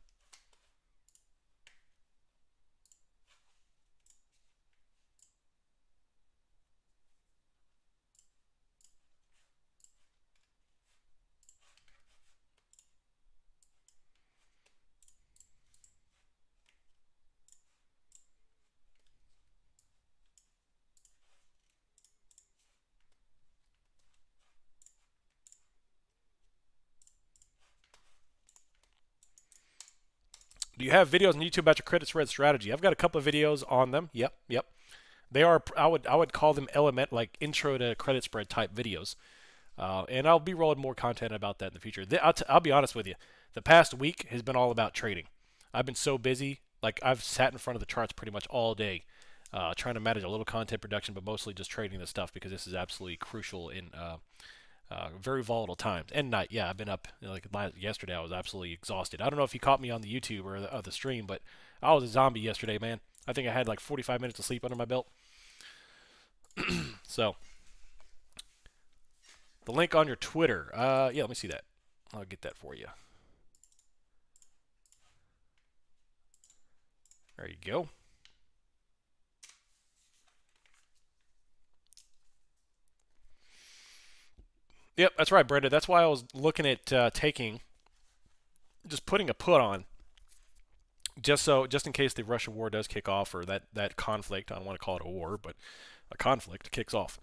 [SPEAKER 1] Do you have videos on YouTube about your credit spread strategy? I've got a couple of videos on them. Yep. They are I would call them element like intro to credit spread type videos. And I'll be rolling more content about that in the future. I'll be honest with you. The past week has been all about trading. I've been so busy. Like I've sat in front of the charts pretty much all day, trying to manage a little content production, but mostly just trading this stuff because this is absolutely crucial in very volatile times. And night, yeah, I've been up yesterday. I was absolutely exhausted. I don't know if you caught me on the YouTube or the stream, but I was a zombie yesterday, man. I think I had like 45 minutes of sleep under my belt. So the link on your Twitter. Yeah, let me see that. I'll get that for you. There you go. Yep, that's right, Brenda. That's why I was looking at just putting a put on, just in case the Russia war does kick off or that conflict. I don't want to call it a war, but a conflict kicks off.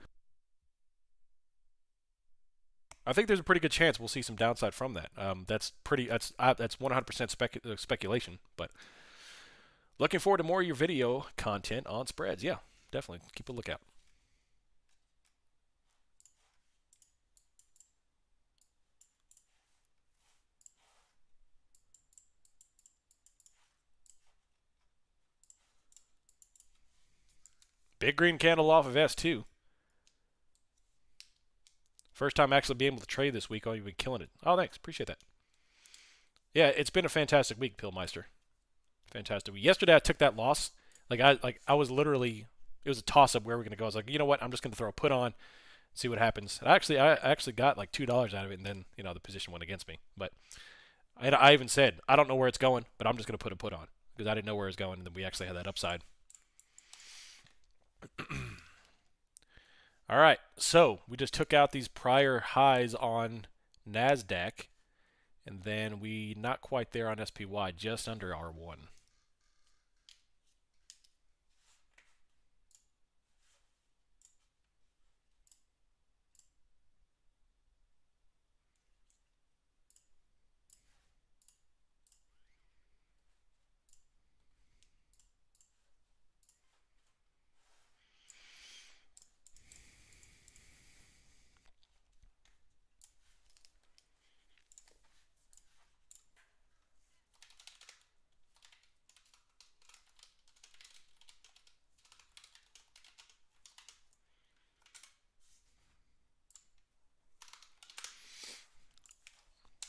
[SPEAKER 1] I think there's a pretty good chance we'll see some downside from that. That's 100% speculation, but looking forward to more of your video content on spreads. Yeah, definitely keep a lookout. Big green candle off of S2. First time actually being able to trade this week. Oh, you've been killing it. Oh, thanks. Appreciate that. Yeah, it's been a fantastic week, Pillmeister. Fantastic week. Yesterday I took that loss. I was literally, it was a toss up where we're gonna go. I was like, you know what? I'm just gonna throw a put on, see what happens. And I actually got like $2 out of it, and then the position went against me. But I even said, I don't know where it's going, but I'm just going to put a put on because I didn't know where it's going, and then we actually had that upside. All right, so we just took out these prior highs on NASDAQ, and then we not quite there on SPY, just under R1.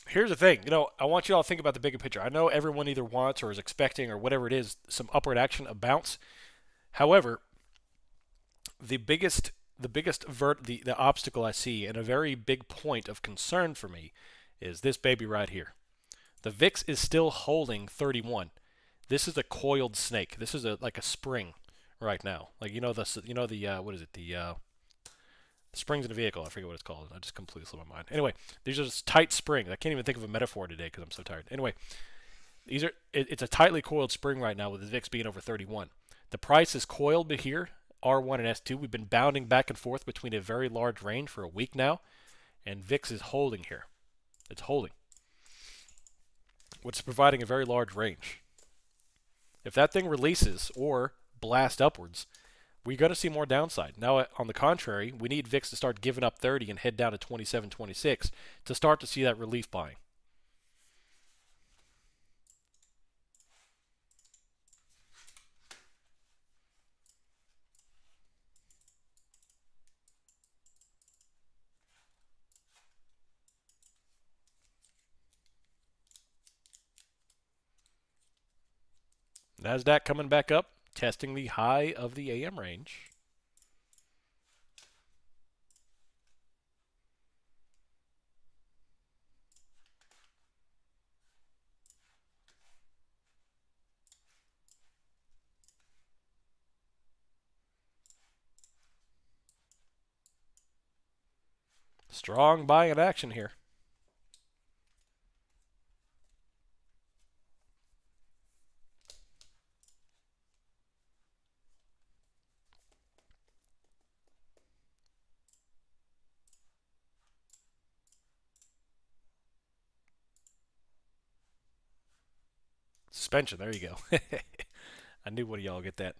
[SPEAKER 1] Here's the thing, I want you all to think about the bigger picture. I know everyone either wants or is expecting or whatever it is, some upward action, a bounce. However, the obstacle I see and a very big point of concern for me is this baby right here. The VIX is still holding 31. This is a coiled snake. This is like a spring right now. Like the what is it? The springs in a vehicle. I forget what it's called. I just completely slipped my mind. Anyway, these are just tight springs. I can't even think of a metaphor today because I'm so tired. Anyway, it's a tightly coiled spring right now with the VIX being over 31. The price is coiled here, R1 and S2. We've been bounding back and forth between a very large range for a week now, and VIX is holding here. It's holding, which is providing a very large range. If that thing releases or blast upwards, we're going to see more downside. Now, on the contrary, we need VIX to start giving up 30 and head down to 27, 26 to start to see that relief buying. NASDAQ coming back up, testing the high of the AM range. Strong buying action here. Suspension, there you go. I knew one of y'all get that.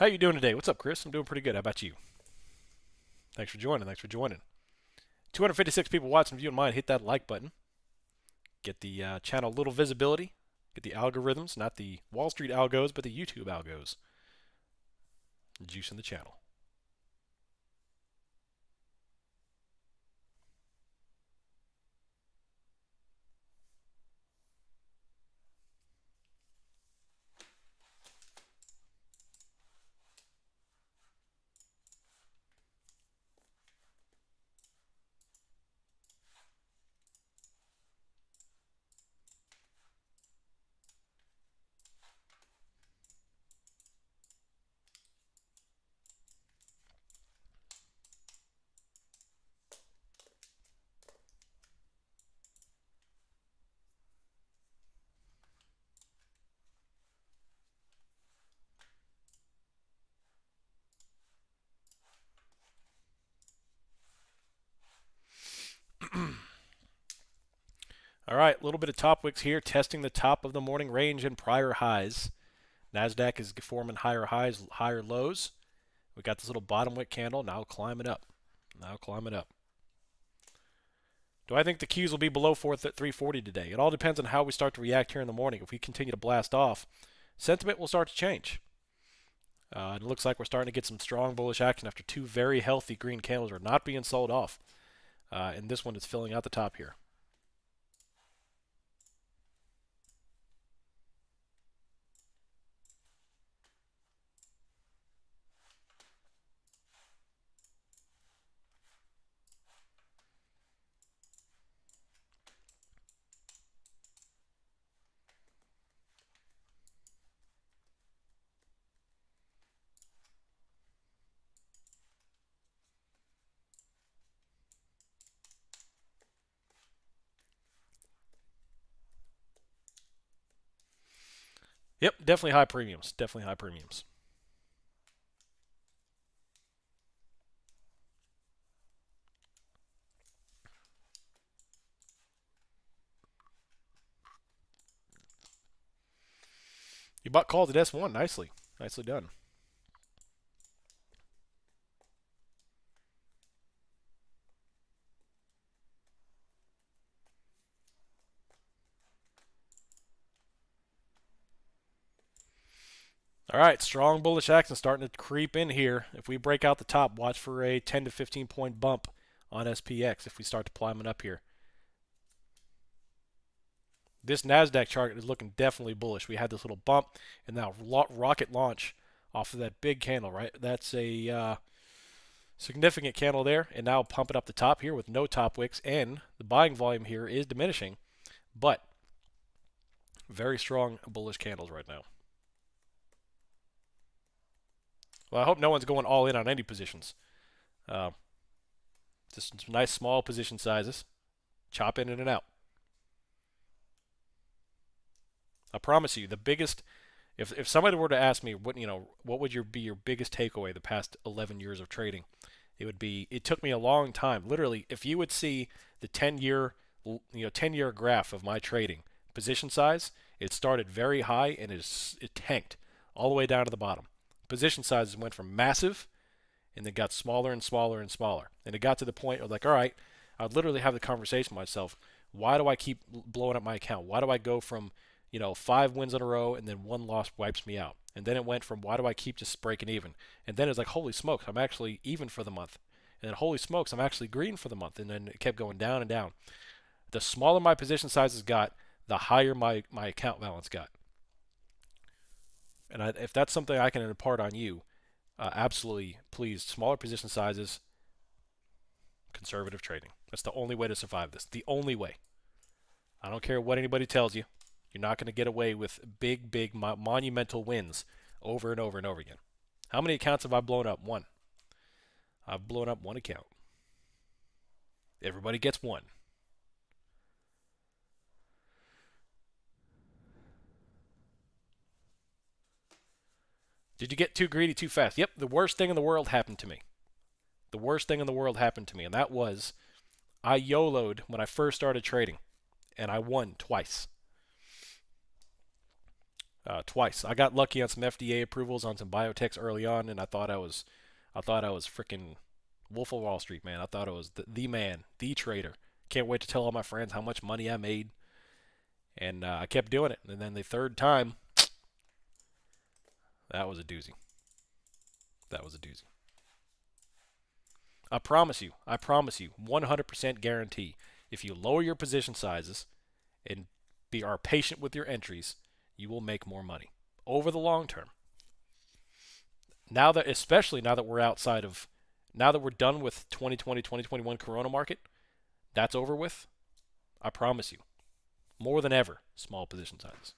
[SPEAKER 1] How you doing today? What's up, Chris? I'm doing pretty good. How about you? Thanks for joining. Thanks for joining. 256 people watching. If you don't mind, hit that like button. Get the channel a little visibility. Get the algorithms, not the Wall Street algos, but the YouTube algos. Juice in the channel. All right, a little bit of top wicks here, testing the top of the morning range and prior highs. NASDAQ is forming higher highs, higher lows. We got this little bottom wick candle, now climbing up. Now climbing up. Do I think the Qs will be below 340 today? It all depends on how we start to react here in the morning. If we continue to blast off, sentiment will start to change. It looks like we're starting to get some strong bullish action after two very healthy green candles are not being sold off. And this one is filling out the top here. Yep, definitely high premiums. Definitely high premiums. You bought calls at S1. Nicely. Nicely done. All right, strong bullish action starting to creep in here. If we break out the top, watch for a 10 to 15 point bump on SPX if we start to climbing up here. This NASDAQ chart is looking definitely bullish. We had this little bump and now rocket launch off of that big candle, right? That's a significant candle there, and now pump it up the top here with no top wicks, and the buying volume here is diminishing, but very strong bullish candles right now. Well, I hope no one's going all in on any positions. Uh, just some nice small position sizes. Chop in and out. I promise you, the biggest. If somebody were to ask me what would be your biggest takeaway the past 11 years of trading, it would be it took me a long time. Literally, if you would see the 10-year graph of my trading position size, it started very high and it tanked all the way down to the bottom. Position sizes went from massive and then got smaller and smaller and smaller. And it got to the point of like, all right, I'd literally have the conversation with myself, why do I keep blowing up my account? Why do I go from 5 wins in a row and then one loss wipes me out? And then it went from why do I keep just breaking even? And then it's like, holy smokes, I'm actually even for the month. And then holy smokes, I'm actually green for the month. And then it kept going down and down. The smaller my position sizes got, the higher my account balance got. And if that's something I can impart on you, absolutely, please, smaller position sizes, conservative trading. That's the only way to survive this. The only way. I don't care what anybody tells you. You're not going to get away with big, monumental wins over and over and over again. How many accounts have I blown up? One. I've blown up one account. Everybody gets one. Did you get too greedy too fast? Yep, the worst thing in the world happened to me. The worst thing in the world happened to me, and that was I YOLO'd when I first started trading, and I won twice. Twice. I got lucky on some FDA approvals on some biotechs early on, and I thought I was freaking Wolf of Wall Street, man. I thought I was the man, the trader. Can't wait to tell all my friends how much money I made, and I kept doing it. And then the third time, that was a doozy. That was a doozy. I promise you, 100% guarantee, if you lower your position sizes and are patient with your entries, you will make more money over the long term. Especially now that we're done with 2020, 2021 Corona market, that's over with. I promise you, more than ever, small position sizes.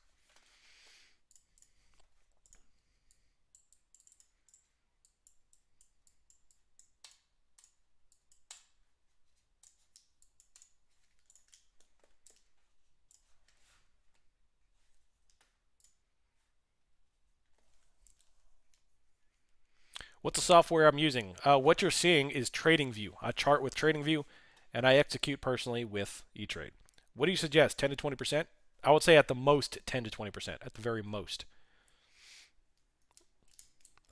[SPEAKER 1] What's the software I'm using? What you're seeing is TradingView. I chart with TradingView, and I execute personally with eTrade. What do you suggest? 10 to 20%? I would say at the most 10 to 20%, at the very most.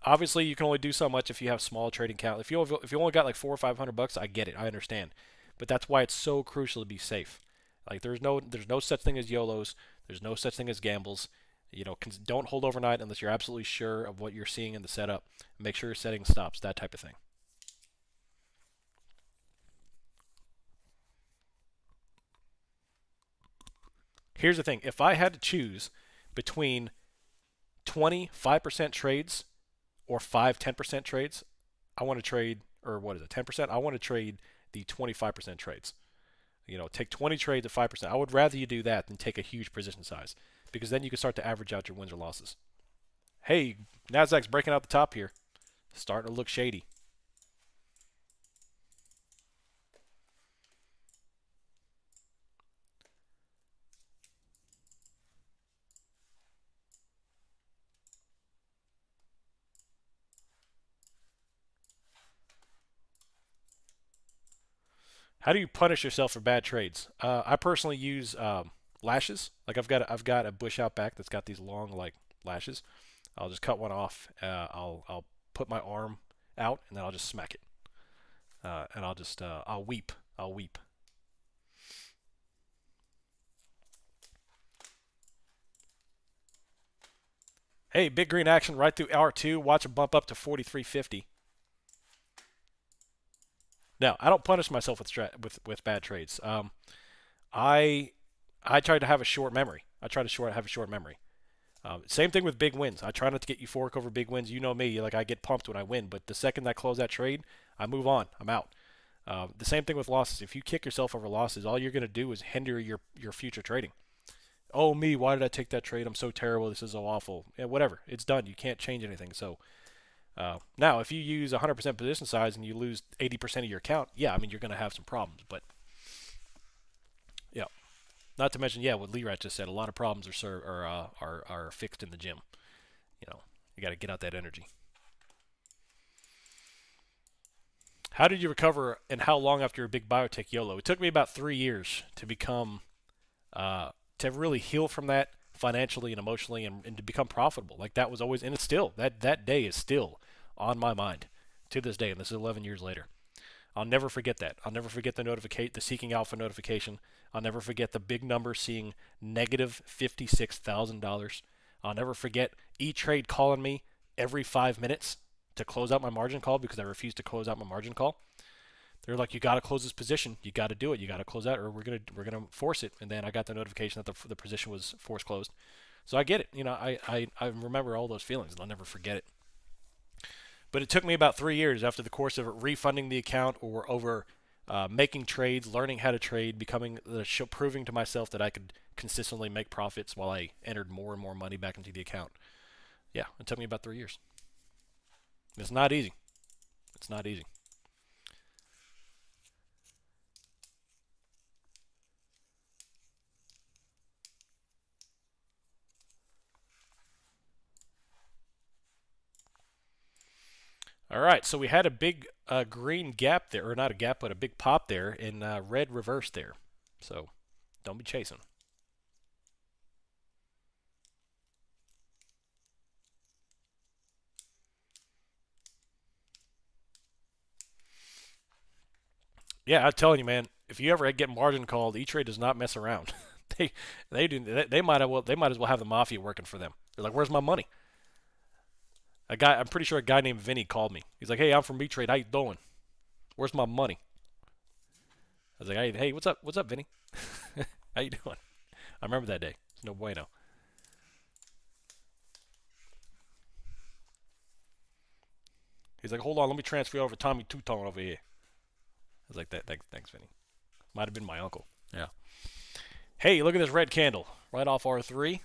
[SPEAKER 1] Obviously, you can only do so much if you have small trading count. If you only got like 400 or 500 bucks, I get it, I understand, but that's why it's so crucial to be safe. Like there's no such thing as YOLOs. There's no such thing as gambles. Don't hold overnight unless you're absolutely sure of what you're seeing in the setup. Make sure you're setting stops, that type of thing. Here's the thing: if I had to choose between 25% trades or 5-10% trades, I want to trade, or what is it, 10%? I want to trade the 25% trades. Take 20 trades at 5%. I would rather you do that than take a huge position size, because then you can start to average out your wins or losses. Hey, Nasdaq's breaking out the top here. Starting to look shady. How do you punish yourself for bad trades? I personally use lashes. Like I've got a bush out back that's got these long like lashes. I'll just cut one off. I'll put my arm out and then I'll just smack it. And I'll weep. I'll weep. Hey, big green action right through hour two. Watch it bump up to 43.50. Now I don't punish myself with bad trades. I I try to have a short memory. I try to have a short memory. Same thing with big wins. I try not to get euphoric over big wins. You know me, like I get pumped when I win, but the second I close that trade, I move on. I'm out. The same thing with losses. If you kick yourself over losses, all you're going to do is hinder your future trading. Oh me, why did I take that trade? I'm so terrible. This is so awful. Yeah, whatever. It's done. You can't change anything. So now, if you use 100% position size and you lose 80% of your account, yeah, I mean you're going to have some problems. But yeah, not to mention, yeah, what Lee Rat just said, a lot of problems are fixed in the gym. You got to get out that energy. How did you recover, and how long after your big biotech YOLO? It took me about 3 years to become to really heal from that financially and emotionally, and to become profitable. Like that was always, and it's still that day is still on my mind to this day, and this is 11 years later. I'll never forget that. I'll never forget the seeking alpha notification. I'll never forget the big number seeing negative $56,000. I'll never forget E-Trade calling me every 5 minutes to close out my margin call because I refused to close out my margin call. They're like, you got to close this position. You got to do it. You got to close out, or we're gonna force it. And then I got the notification that the position was force closed. So I get it. I remember all those feelings, and I'll never forget it. But it took me about 3 years after the course of refunding the account or over making trades, learning how to trade, proving to myself that I could consistently make profits while I entered more and more money back into the account. Yeah, it took me about 3 years. It's not easy. It's not easy. All right, so we had a big green gap there, or not a gap, but a big pop there, and red reverse there. So don't be chasing. Yeah, I'm telling you, man. If you ever get margin called, E-Trade does not mess around. they they do they might as well have the mafia working for them. They're like, where's my money? I'm pretty sure a guy named Vinny called me. He's like, hey, I'm from E-Trade. How you doing? Where's my money? I was like, hey, what's up, Vinny? How you doing? I remember that day. It's no bueno. He's like, hold on, let me transfer you over to Tommy Two Tone over here. I was like, thanks, Vinny. Might have been my uncle. Yeah. Hey, look at this red candle right off R3.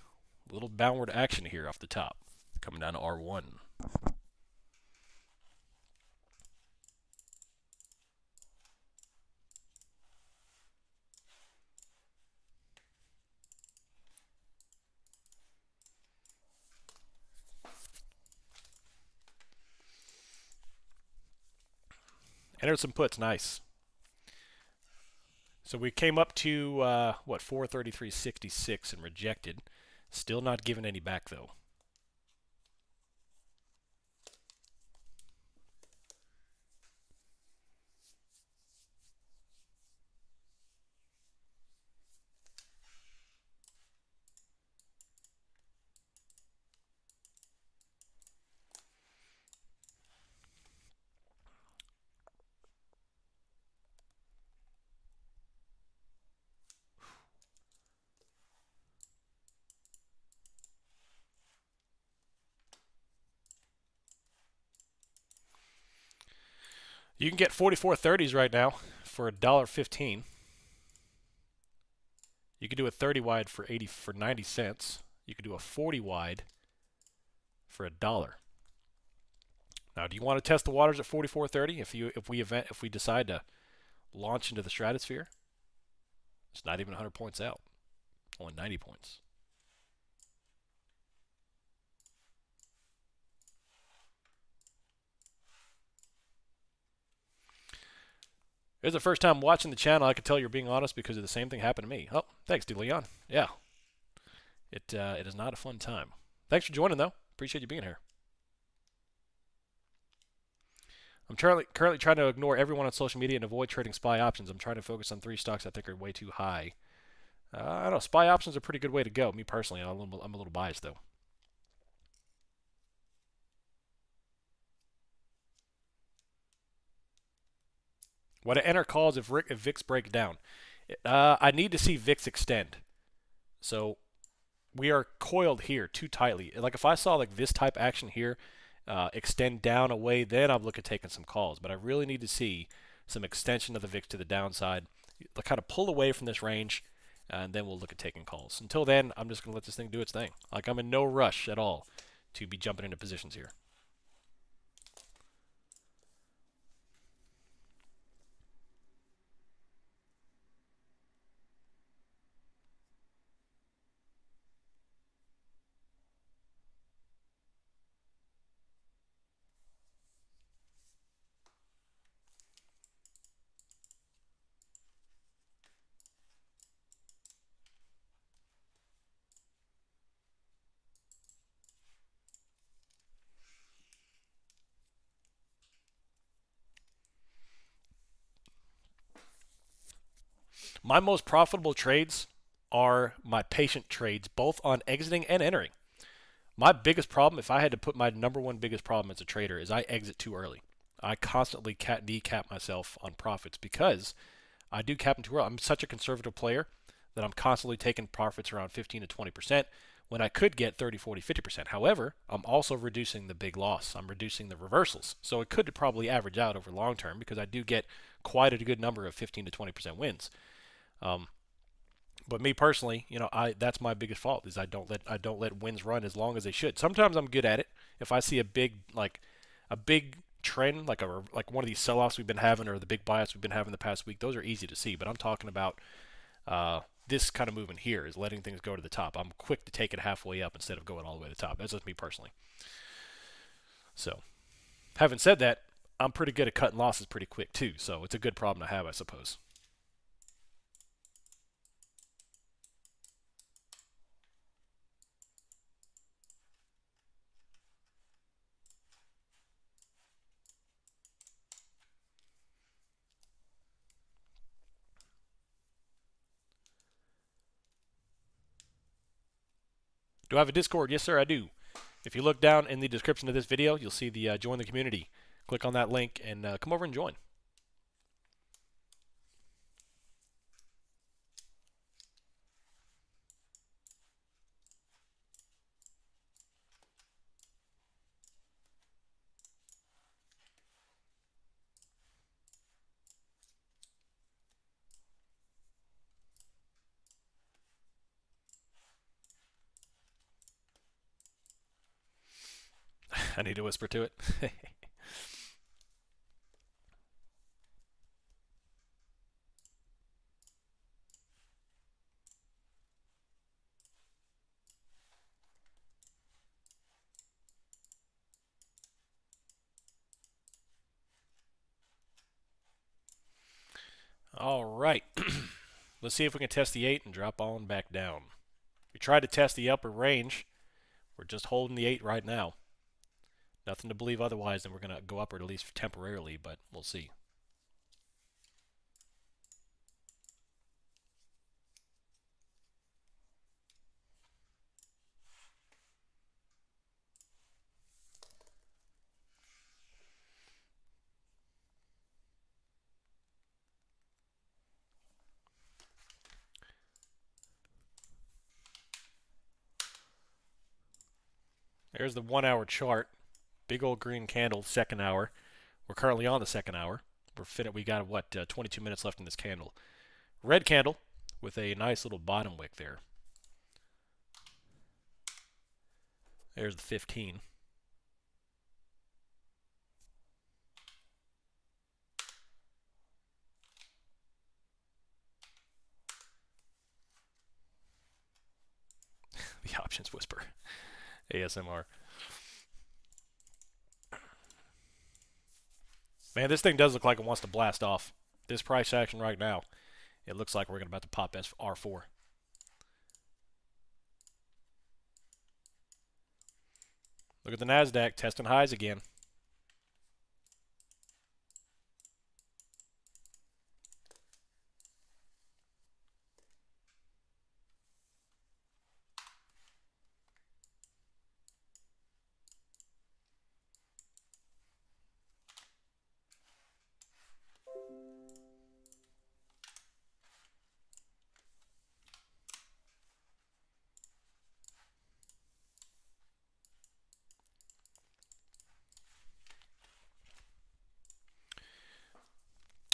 [SPEAKER 1] A little downward action here off the top, coming down to R1. Entered some puts, nice. So we came up to, 433.66 and rejected. Still not giving any back, though. You can get 44.30s right now for $1.15. You could do a 30 wide for 90 cents. You could do a 40 wide for $1. Now, do you want to test the waters at 44.30 if we decide to launch into the stratosphere? It's not even 100 points out. Only 90 points. It's the first time watching the channel. I can tell you're being honest because the same thing happened to me. Oh, thanks, DeLeon. Yeah, it is not a fun time. Thanks for joining, though. Appreciate you being here. I'm currently trying to ignore everyone on social media and avoid trading SPY options. I'm trying to focus on 3 stocks I think are way too high. I don't know. SPY options are a pretty good way to go. Me personally, I'm a little biased, though. What I enter calls if VIX break down. I need to see VIX extend. So we are coiled here too tightly. Like if I saw like this type action here extend down away, then I'd look at taking some calls. But I really need to see some extension of the VIX to the downside. Kind of pull away from this range, and then we'll look at taking calls. Until then, I'm just going to let this thing do its thing. Like I'm in no rush at all to be jumping into positions here. My most profitable trades are my patient trades, both on exiting and entering. My biggest problem, if I had to put my number one biggest problem as a trader, is I exit too early. I constantly decap myself on profits because I do cap them too early. I'm such a conservative player that I'm constantly taking profits around 15 to 20% when I could get 30, 40, 50%. However, I'm also reducing the big loss. I'm reducing the reversals. So it could probably average out over long term because I do get quite a good number of 15 to 20% wins. Um, but me personally, that's my biggest fault is I don't let wins run as long as they should. Sometimes I'm good at it. If I see a big trend like one of these sell-offs we've been having or the big buyouts we've been having the past week, those are easy to see. But I'm talking about this kind of movement here is letting things go to the top. I'm quick to take it halfway up instead of going all the way to the top. That's just me personally. So, having said that, I'm pretty good at cutting losses pretty quick too. So it's a good problem to have, I suppose. Do I have a Discord? Yes, sir, I do. If you look down in the description of this video, you'll see the join the community. Click on that link and come over and join. I need to whisper to it. All right. Let's see if we can test the 8 and drop on back down. We tried to test the upper range. We're just holding the 8 right now. Nothing to believe otherwise, then we're going to go upward at least temporarily, but we'll see. There's the 1 hour chart. Big old green candle, second hour. We're currently on the second hour. We got, 22 minutes left in this candle. Red candle with a nice little bottom wick there. There's the 15. The options whisper. ASMR. Man, this thing does look like it wants to blast off. This price action right now, it looks like we're about to pop R4. Look at the NASDAQ testing highs again.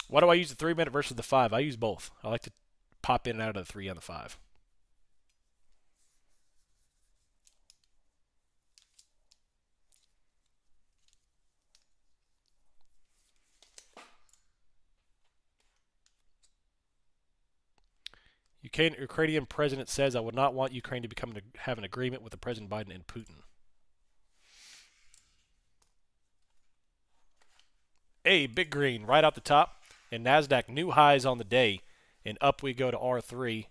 [SPEAKER 1] Why do I use the 3 minute versus the 5? I use both. I like to pop in and out of the 3 and the 5. Ukrainian president says I would not want Ukraine to have an agreement with the President Biden and Putin. Hey, big green right out the top. And NASDAQ new highs on the day. And up we go to R3.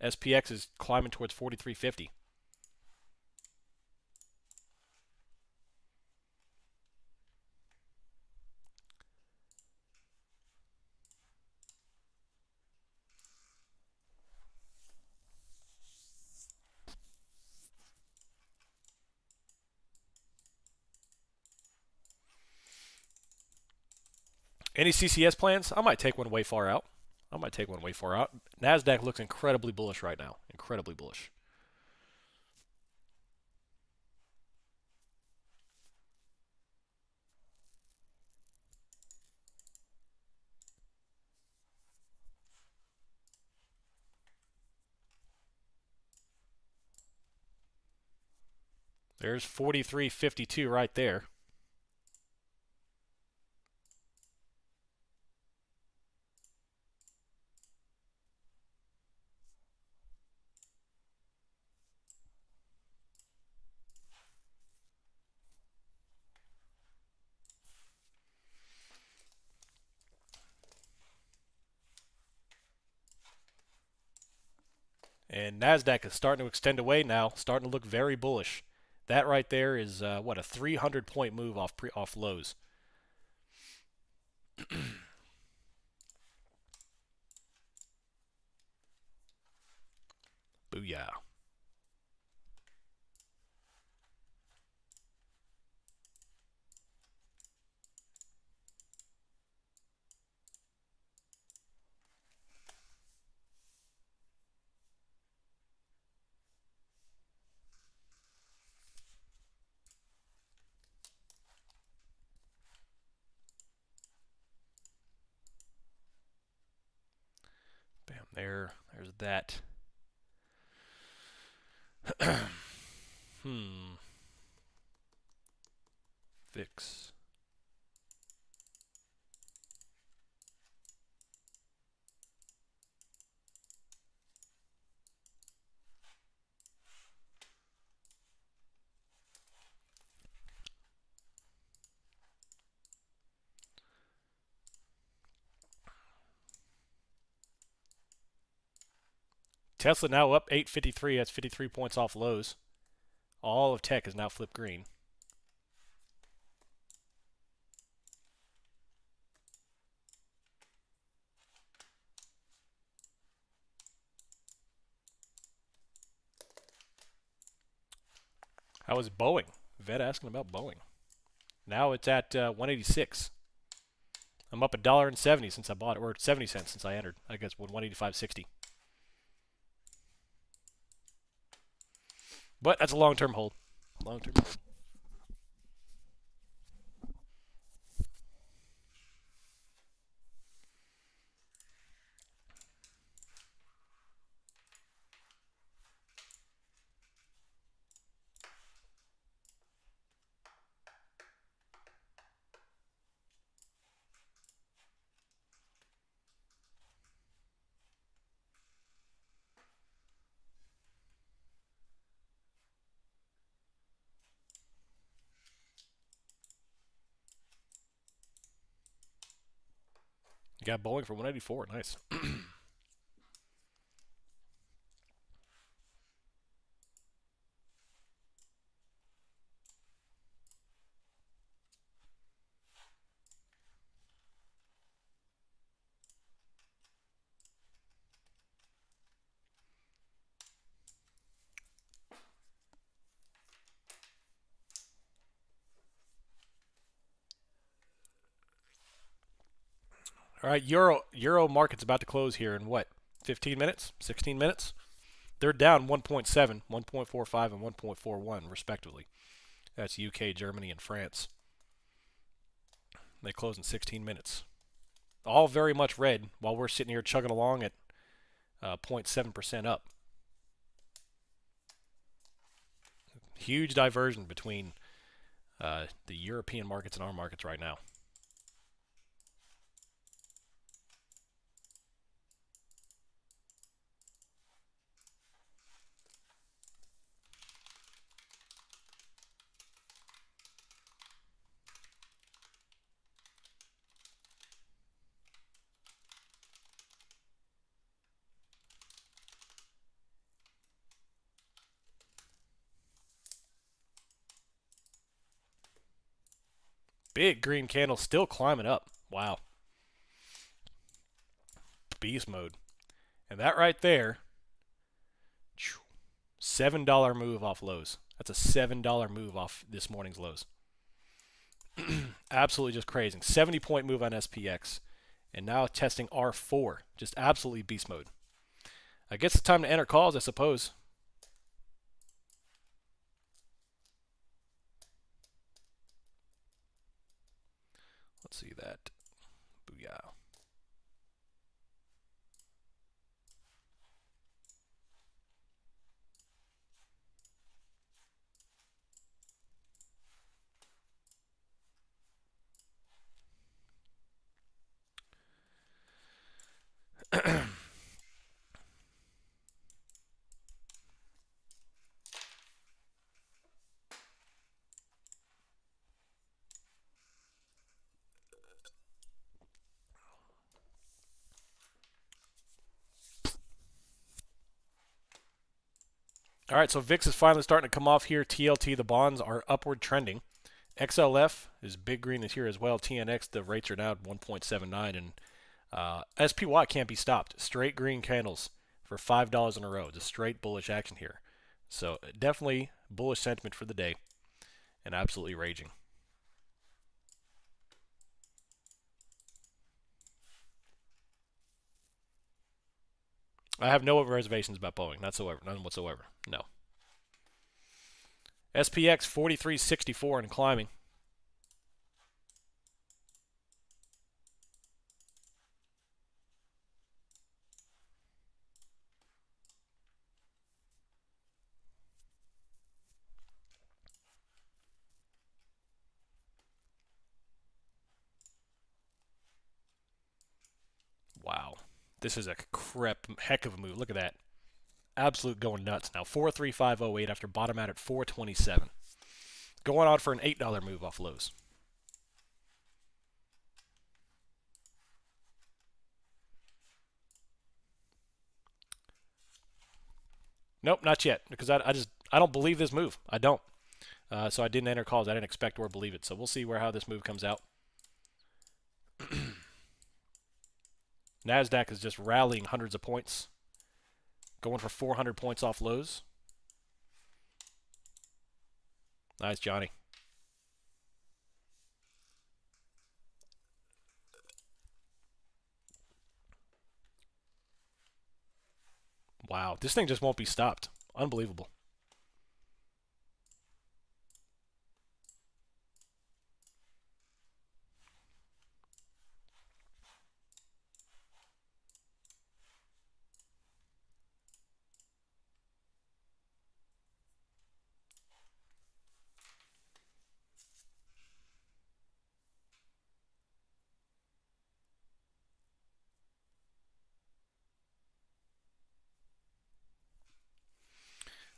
[SPEAKER 1] SPX is climbing towards 4350. Any CCS plans? I might take one way far out. NASDAQ looks incredibly bullish right now. Incredibly bullish. There's 43.52 right there. And NASDAQ is starting to extend away now, starting to look very bullish. That right there is, a 300-point move off lows. Booyah. Bam, there's that. VIX. Tesla now up 853. That's 53 points off lows. All of tech is now flipped green. How is Boeing? Vet asking about Boeing. Now it's at 186. I'm up $1.70 since I bought it, or 70 cents since I entered. I guess 185.60. But that's a long-term hold. Long-term hold. You got Boeing for 184. Nice. All right, Euro market's about to close here in what? 15 minutes? 16 minutes? They're down 1.7, 1.45, and 1.41 respectively. That's UK, Germany, and France. They close in 16 minutes. All very much red while we're sitting here chugging along at 0.7% up. Huge diversion between the European markets and our markets right now. Big green candle still climbing up. Wow. Beast mode. And that right there, $7 move off lows. That's a $7 move off this morning's lows. Absolutely just crazy. 70-point move on SPX. And now testing R4. Just absolutely beast mode. I guess it's time to enter calls, I suppose. Let's see that. Booyah. All right, so VIX is finally starting to come off here. TLT, the bonds are upward trending. XLF is big green is here as well. TNX, the rates are now at 1.79, and SPY can't be stopped. Straight green candles for $5 in a row. Just straight bullish action here. So definitely bullish sentiment for the day, and absolutely raging. I have no reservations about Boeing, none whatsoever. No. SPX 43.64 and climbing. Wow. This is a heck of a move. Look at that. Absolute going nuts now. 43508 after bottom out at 427. Going on for an $8 move off lows. Nope, not yet, because I don't believe this move. I don't. So I didn't enter calls. I didn't expect or believe it. So we'll see how this move comes out. Nasdaq is just rallying hundreds of points, going for 400 points off lows. Nice, Johnny. Wow, this thing just won't be stopped. Unbelievable.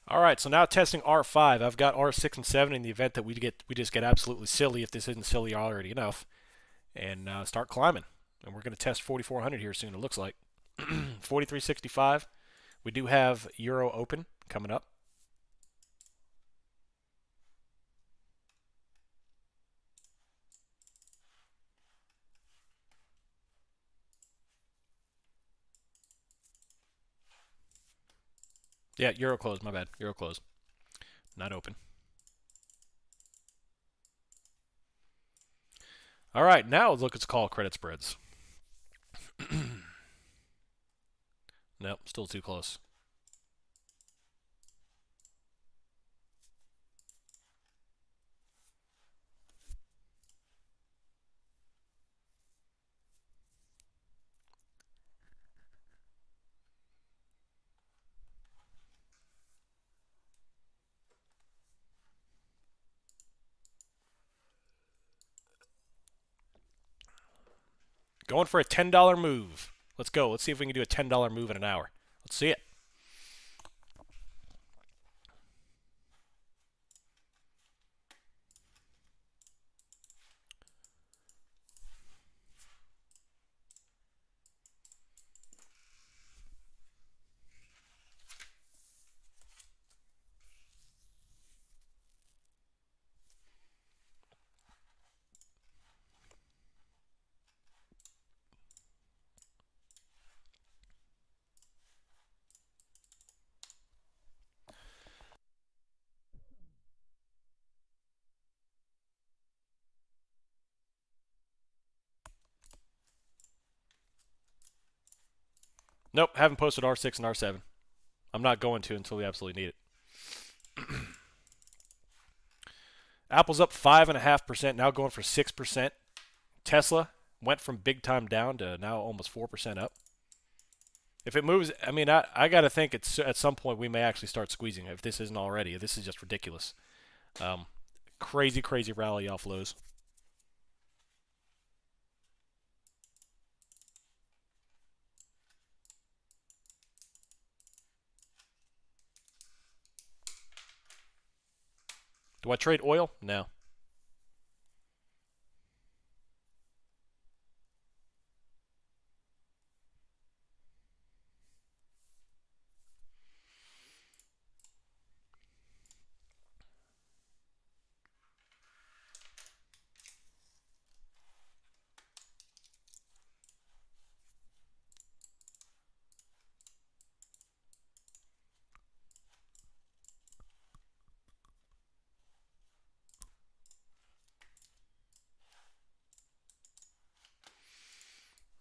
[SPEAKER 1] All right, so now testing R5. I've got R6 and 7 in the event that we just get absolutely silly if this isn't silly already enough, and start climbing. And we're going to test 4,400 here soon. It looks like 43.65. We do have Euro open coming up. Yeah, Euro close. My bad. Euro close. Not open. All right, now look, it's call credit spreads. Nope, still too close. Going for a $10 move. Let's go. Let's see if we can do a $10 move in an hour. Let's see it. Nope, haven't posted R6 and R7. I'm not going to until we absolutely need it. Apple's up 5.5%, now going for 6%. Tesla went from big time down to now almost 4% up. If it moves, I mean, I got to think it's at some point we may actually start squeezing if this isn't already. This is just ridiculous. Crazy, crazy rally off lows. Do I trade oil? No.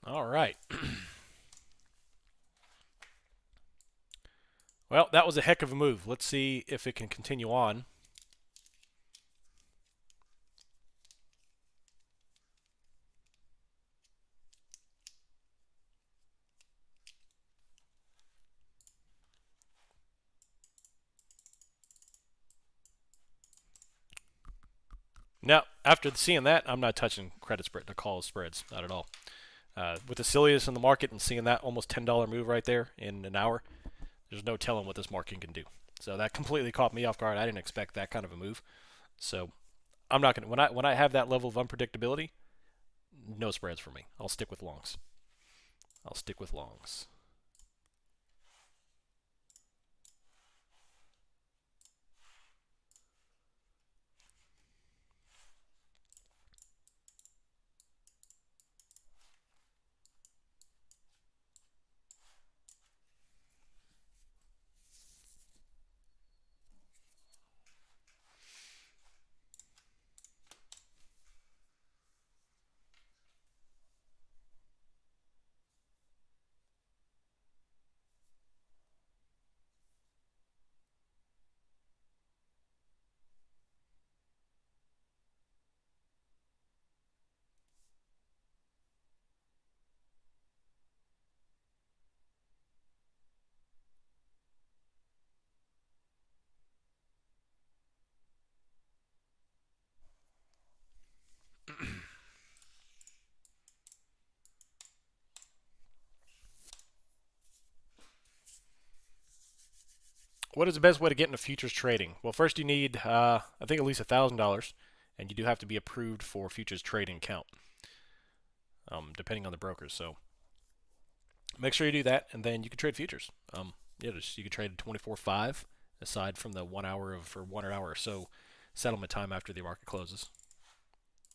[SPEAKER 1] All right. Well, that was a heck of a move. Let's see if it can continue on. Now, after seeing that, I'm not touching credit spread, the call spreads, not at all. With the silliness in the market and seeing that almost $10 move right there in an hour, there's no telling what this market can do. So that completely caught me off guard. I didn't expect that kind of a move. So I'm not gonna when I have that level of unpredictability, no spreads for me. I'll stick with longs. I'll stick with longs. What is the best way to get into futures trading? Well, first you need, I think, at least $1,000, and you do have to be approved for futures trading account, depending on the brokers. So make sure you do that, and then you can trade futures. You can trade 24/5, aside from the 1 hour or 1 hour or so settlement time after the market closes.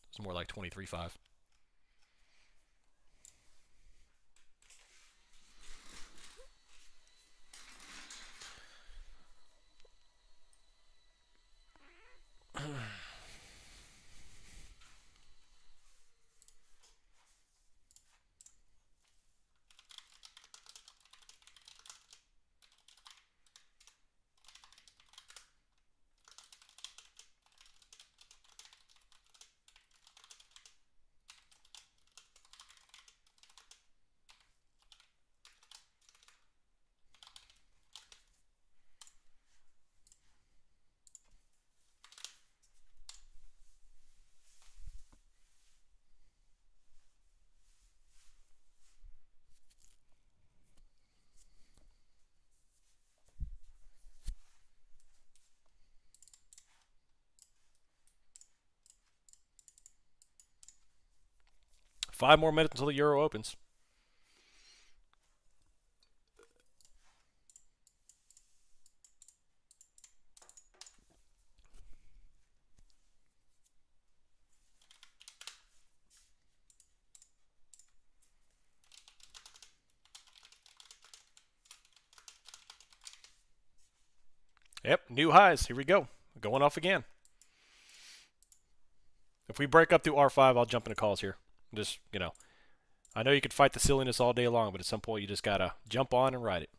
[SPEAKER 1] It's more like 23/5. Five more minutes until the euro opens. Yep, new highs. Here we go. Going off again. If we break up through R5, I'll jump into calls here. Just, I know you could fight the silliness all day long, but at some point you just got to jump on and ride it.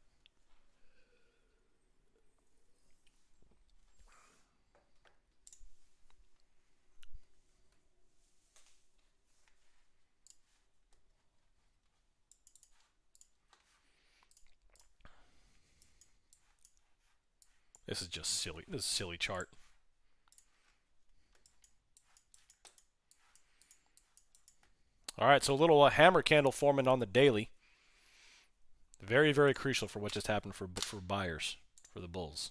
[SPEAKER 1] This is just silly. This is a silly chart. All right, so a little hammer candle forming on the daily. Very, very crucial for what just happened for buyers, for the bulls.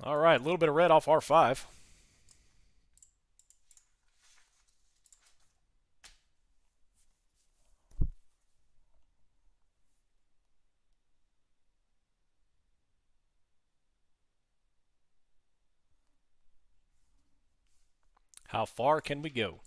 [SPEAKER 1] All right, a little bit of red off R5. How far can we go?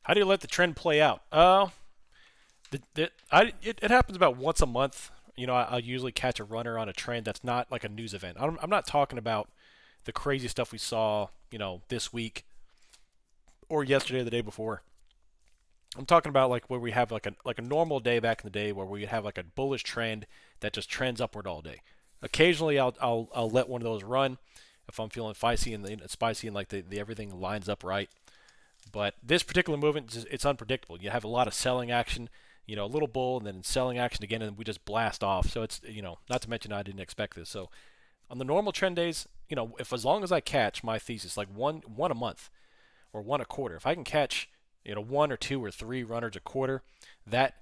[SPEAKER 1] How do you let the trend play out? It happens about once a month. I'll usually catch a runner on a trend that's not like a news event. I'm not talking about the crazy stuff we saw, this week or yesterday or the day before. I'm talking about like where we have like a normal day back in the day where we have like a bullish trend that just trends upward all day. Occasionally, I'll let one of those run if I'm feeling spicy and like the everything lines up right. But this particular movement, it's unpredictable. You have a lot of selling action, a little bull, and then selling action again, and we just blast off. So it's, not to mention I didn't expect this. So on the normal trend days, if as long as I catch my thesis, like one a month, or one a quarter. If I can catch, one or two or three runners a quarter, that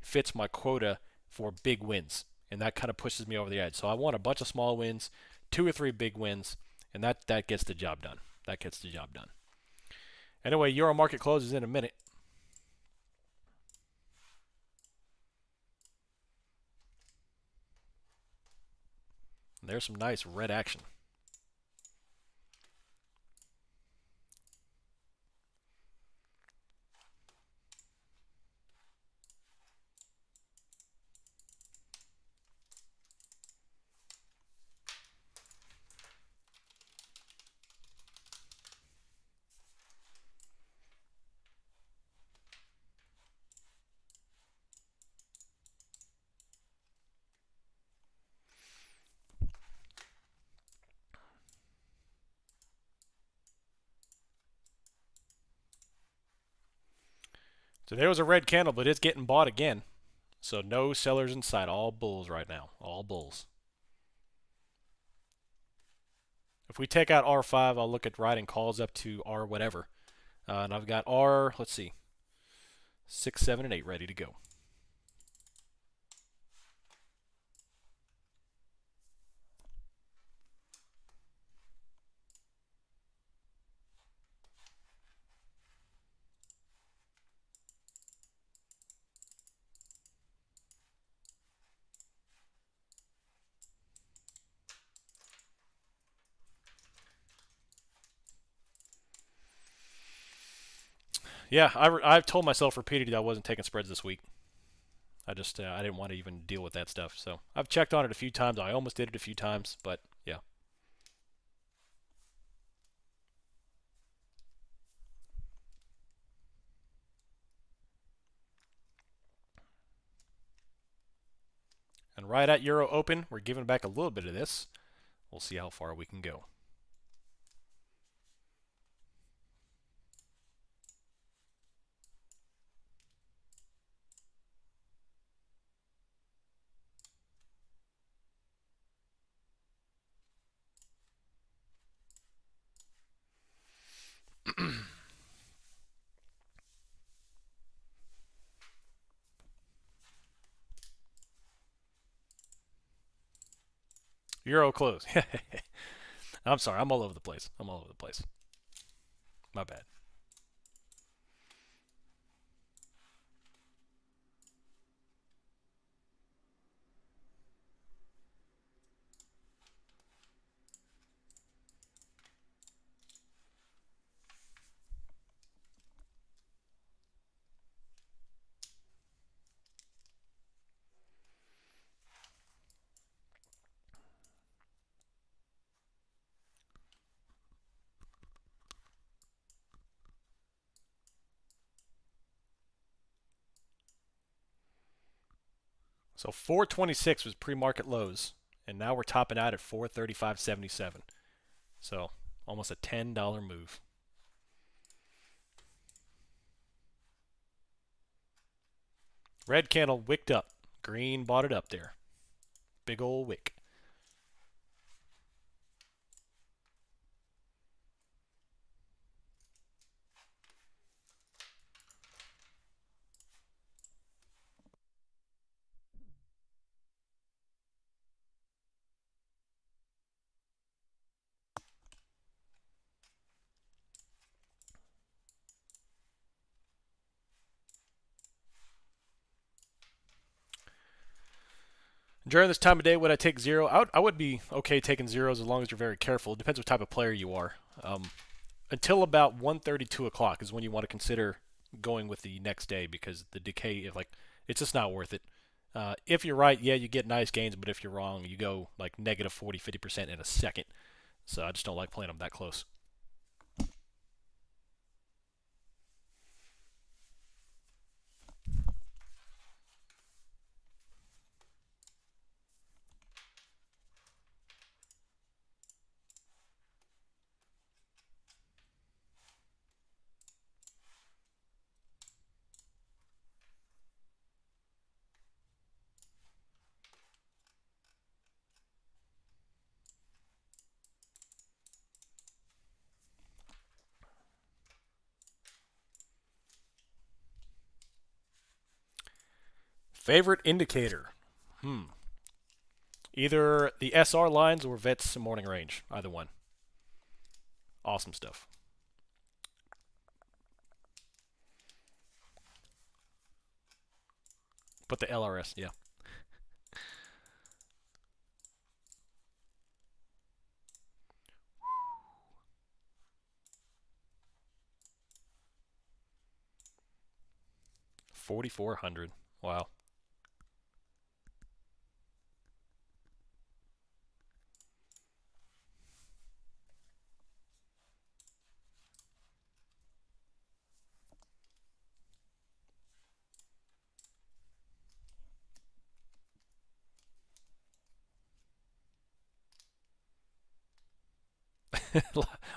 [SPEAKER 1] fits my quota for big wins, and that kind of pushes me over the edge. So I want a bunch of small wins, two or three big wins, and that gets the job done. That gets the job done. Anyway, Euro market closes in a minute. And there's some nice red action. So there was a red candle, but it's getting bought again. So no sellers in sight. All bulls right now. All bulls. If we take out R5, I'll look at writing calls up to R whatever. And I've got R, let's see, 6, 7, and 8 ready to go. Yeah, I've told myself repeatedly I wasn't taking spreads this week. I didn't want to even deal with that stuff. So I've checked on it a few times. I almost did it a few times, but yeah. And right at Euro Open, we're giving back a little bit of this. We'll see how far we can go. Euro close. I'm sorry. I'm all over the place. I'm all over the place. My bad. So 426 was pre-market lows, and now we're topping out at 435.77. So almost a $10 move. Red candle wicked up. Green bought it up there. Big old wick. During this time of day, would I take zero? I would be okay taking zeros as long as you're very careful. It depends what type of player you are. Until about 1:30, 2 o'clock is when you want to consider going with the next day because the decay, it's just not worth it. If you're right, yeah, you get nice gains, but if you're wrong, you go like negative 40, 50% in a second. So I just don't like playing them that close. Favorite indicator? Either the SR lines or VET's morning range. Either one. Awesome stuff. But the LRS, yeah. $4,400. Wow.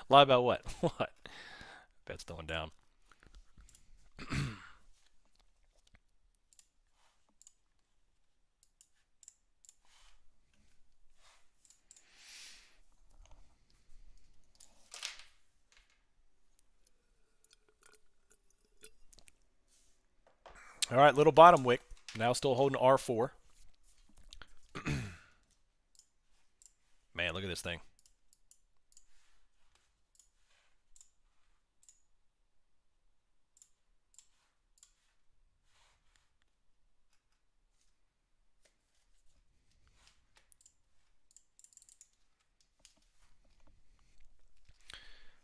[SPEAKER 1] Lie about what? What? Bet's going down. All right, little bottom wick. Now still holding R4. Man, look at this thing.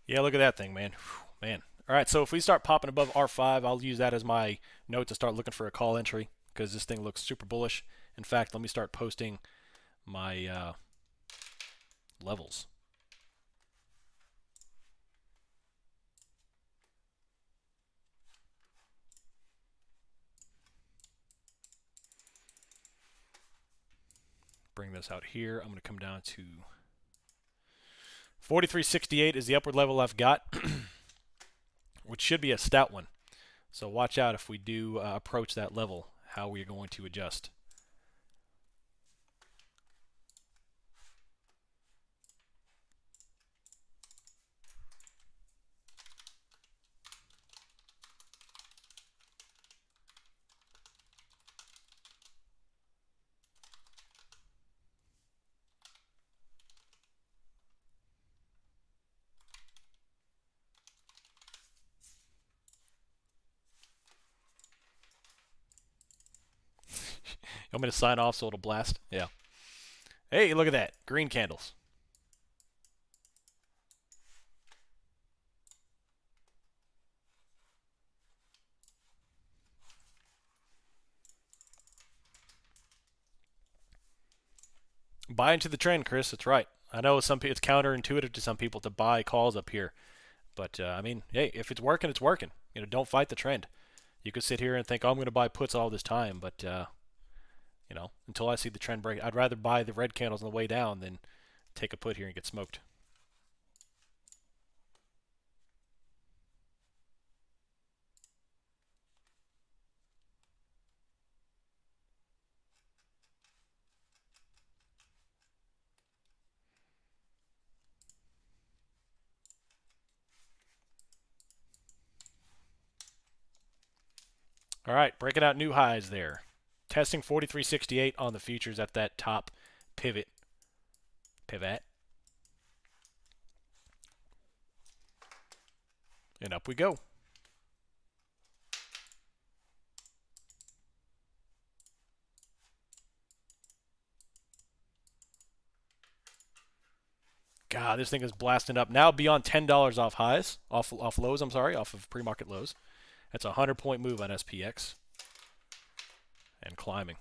[SPEAKER 1] Yeah, look at that thing, man. Whew, man. All right, so if we start popping above R5, I'll use that as my note to start looking for a call entry because this thing looks super bullish. In fact, let me start posting my levels. Bring this out here. I'm going to come down to 43.68 is the upward level I've got, which should be a stout one. So watch out if we do approach that level, how we're going to adjust. You want me to sign off so it'll blast? Yeah. Hey, look at that. Green candles. Buy into the trend, Chris. That's right. I know it's counterintuitive to some people to buy calls up here, but I mean, hey, if it's working, it's working. Don't fight the trend. You could sit here and think, oh, I'm going to buy puts all this time, but until I see the trend break, I'd rather buy the red candles on the way down than take a put here and get smoked. All right, breaking out new highs there. Testing 43.68 on the futures at that top pivot. And up we go. God, this thing is blasting up. Now beyond $10 off highs, off lows, off of pre-market lows. That's a 100-point move on SPX. And climbing.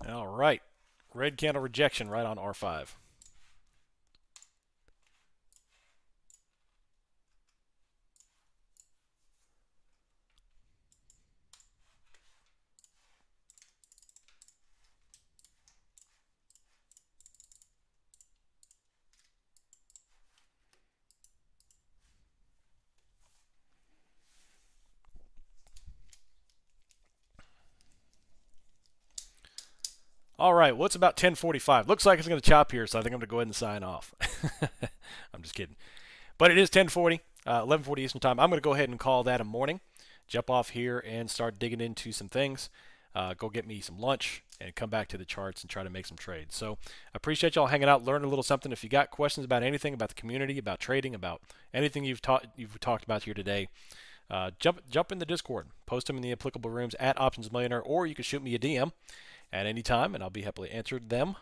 [SPEAKER 1] All right. Red candle rejection right on R5. All right, well, it's about 10:45. Looks like it's going to chop here, so I think I'm going to go ahead and sign off. I'm just kidding. But it is 10:40, 11:40 Eastern Time. I'm going to go ahead and call that a morning. Jump off here and start digging into some things. Go get me some lunch and come back to the charts and try to make some trades. So I appreciate y'all hanging out, learning a little something. If you got questions about anything, about the community, about trading, about anything you've talked about here today, jump in the Discord. Post them in the applicable rooms at Options Millionaire, or you can shoot me a DM at any time, and I'll be happily answered them.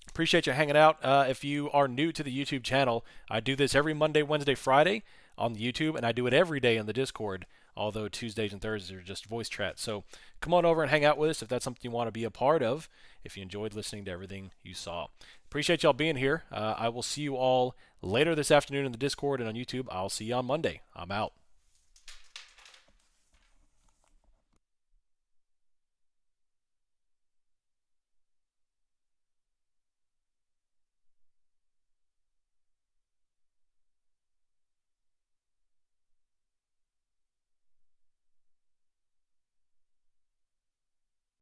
[SPEAKER 1] Appreciate you hanging out. If you are new to the YouTube channel, I do this every Monday, Wednesday, Friday on the YouTube, and I do it every day on the Discord, although Tuesdays and Thursdays are just voice chat. So come on over and hang out with us if that's something you want to be a part of, if you enjoyed listening to everything you saw. Appreciate y'all being here. I will see you all later this afternoon in the Discord and on YouTube. I'll see you on Monday. I'm out.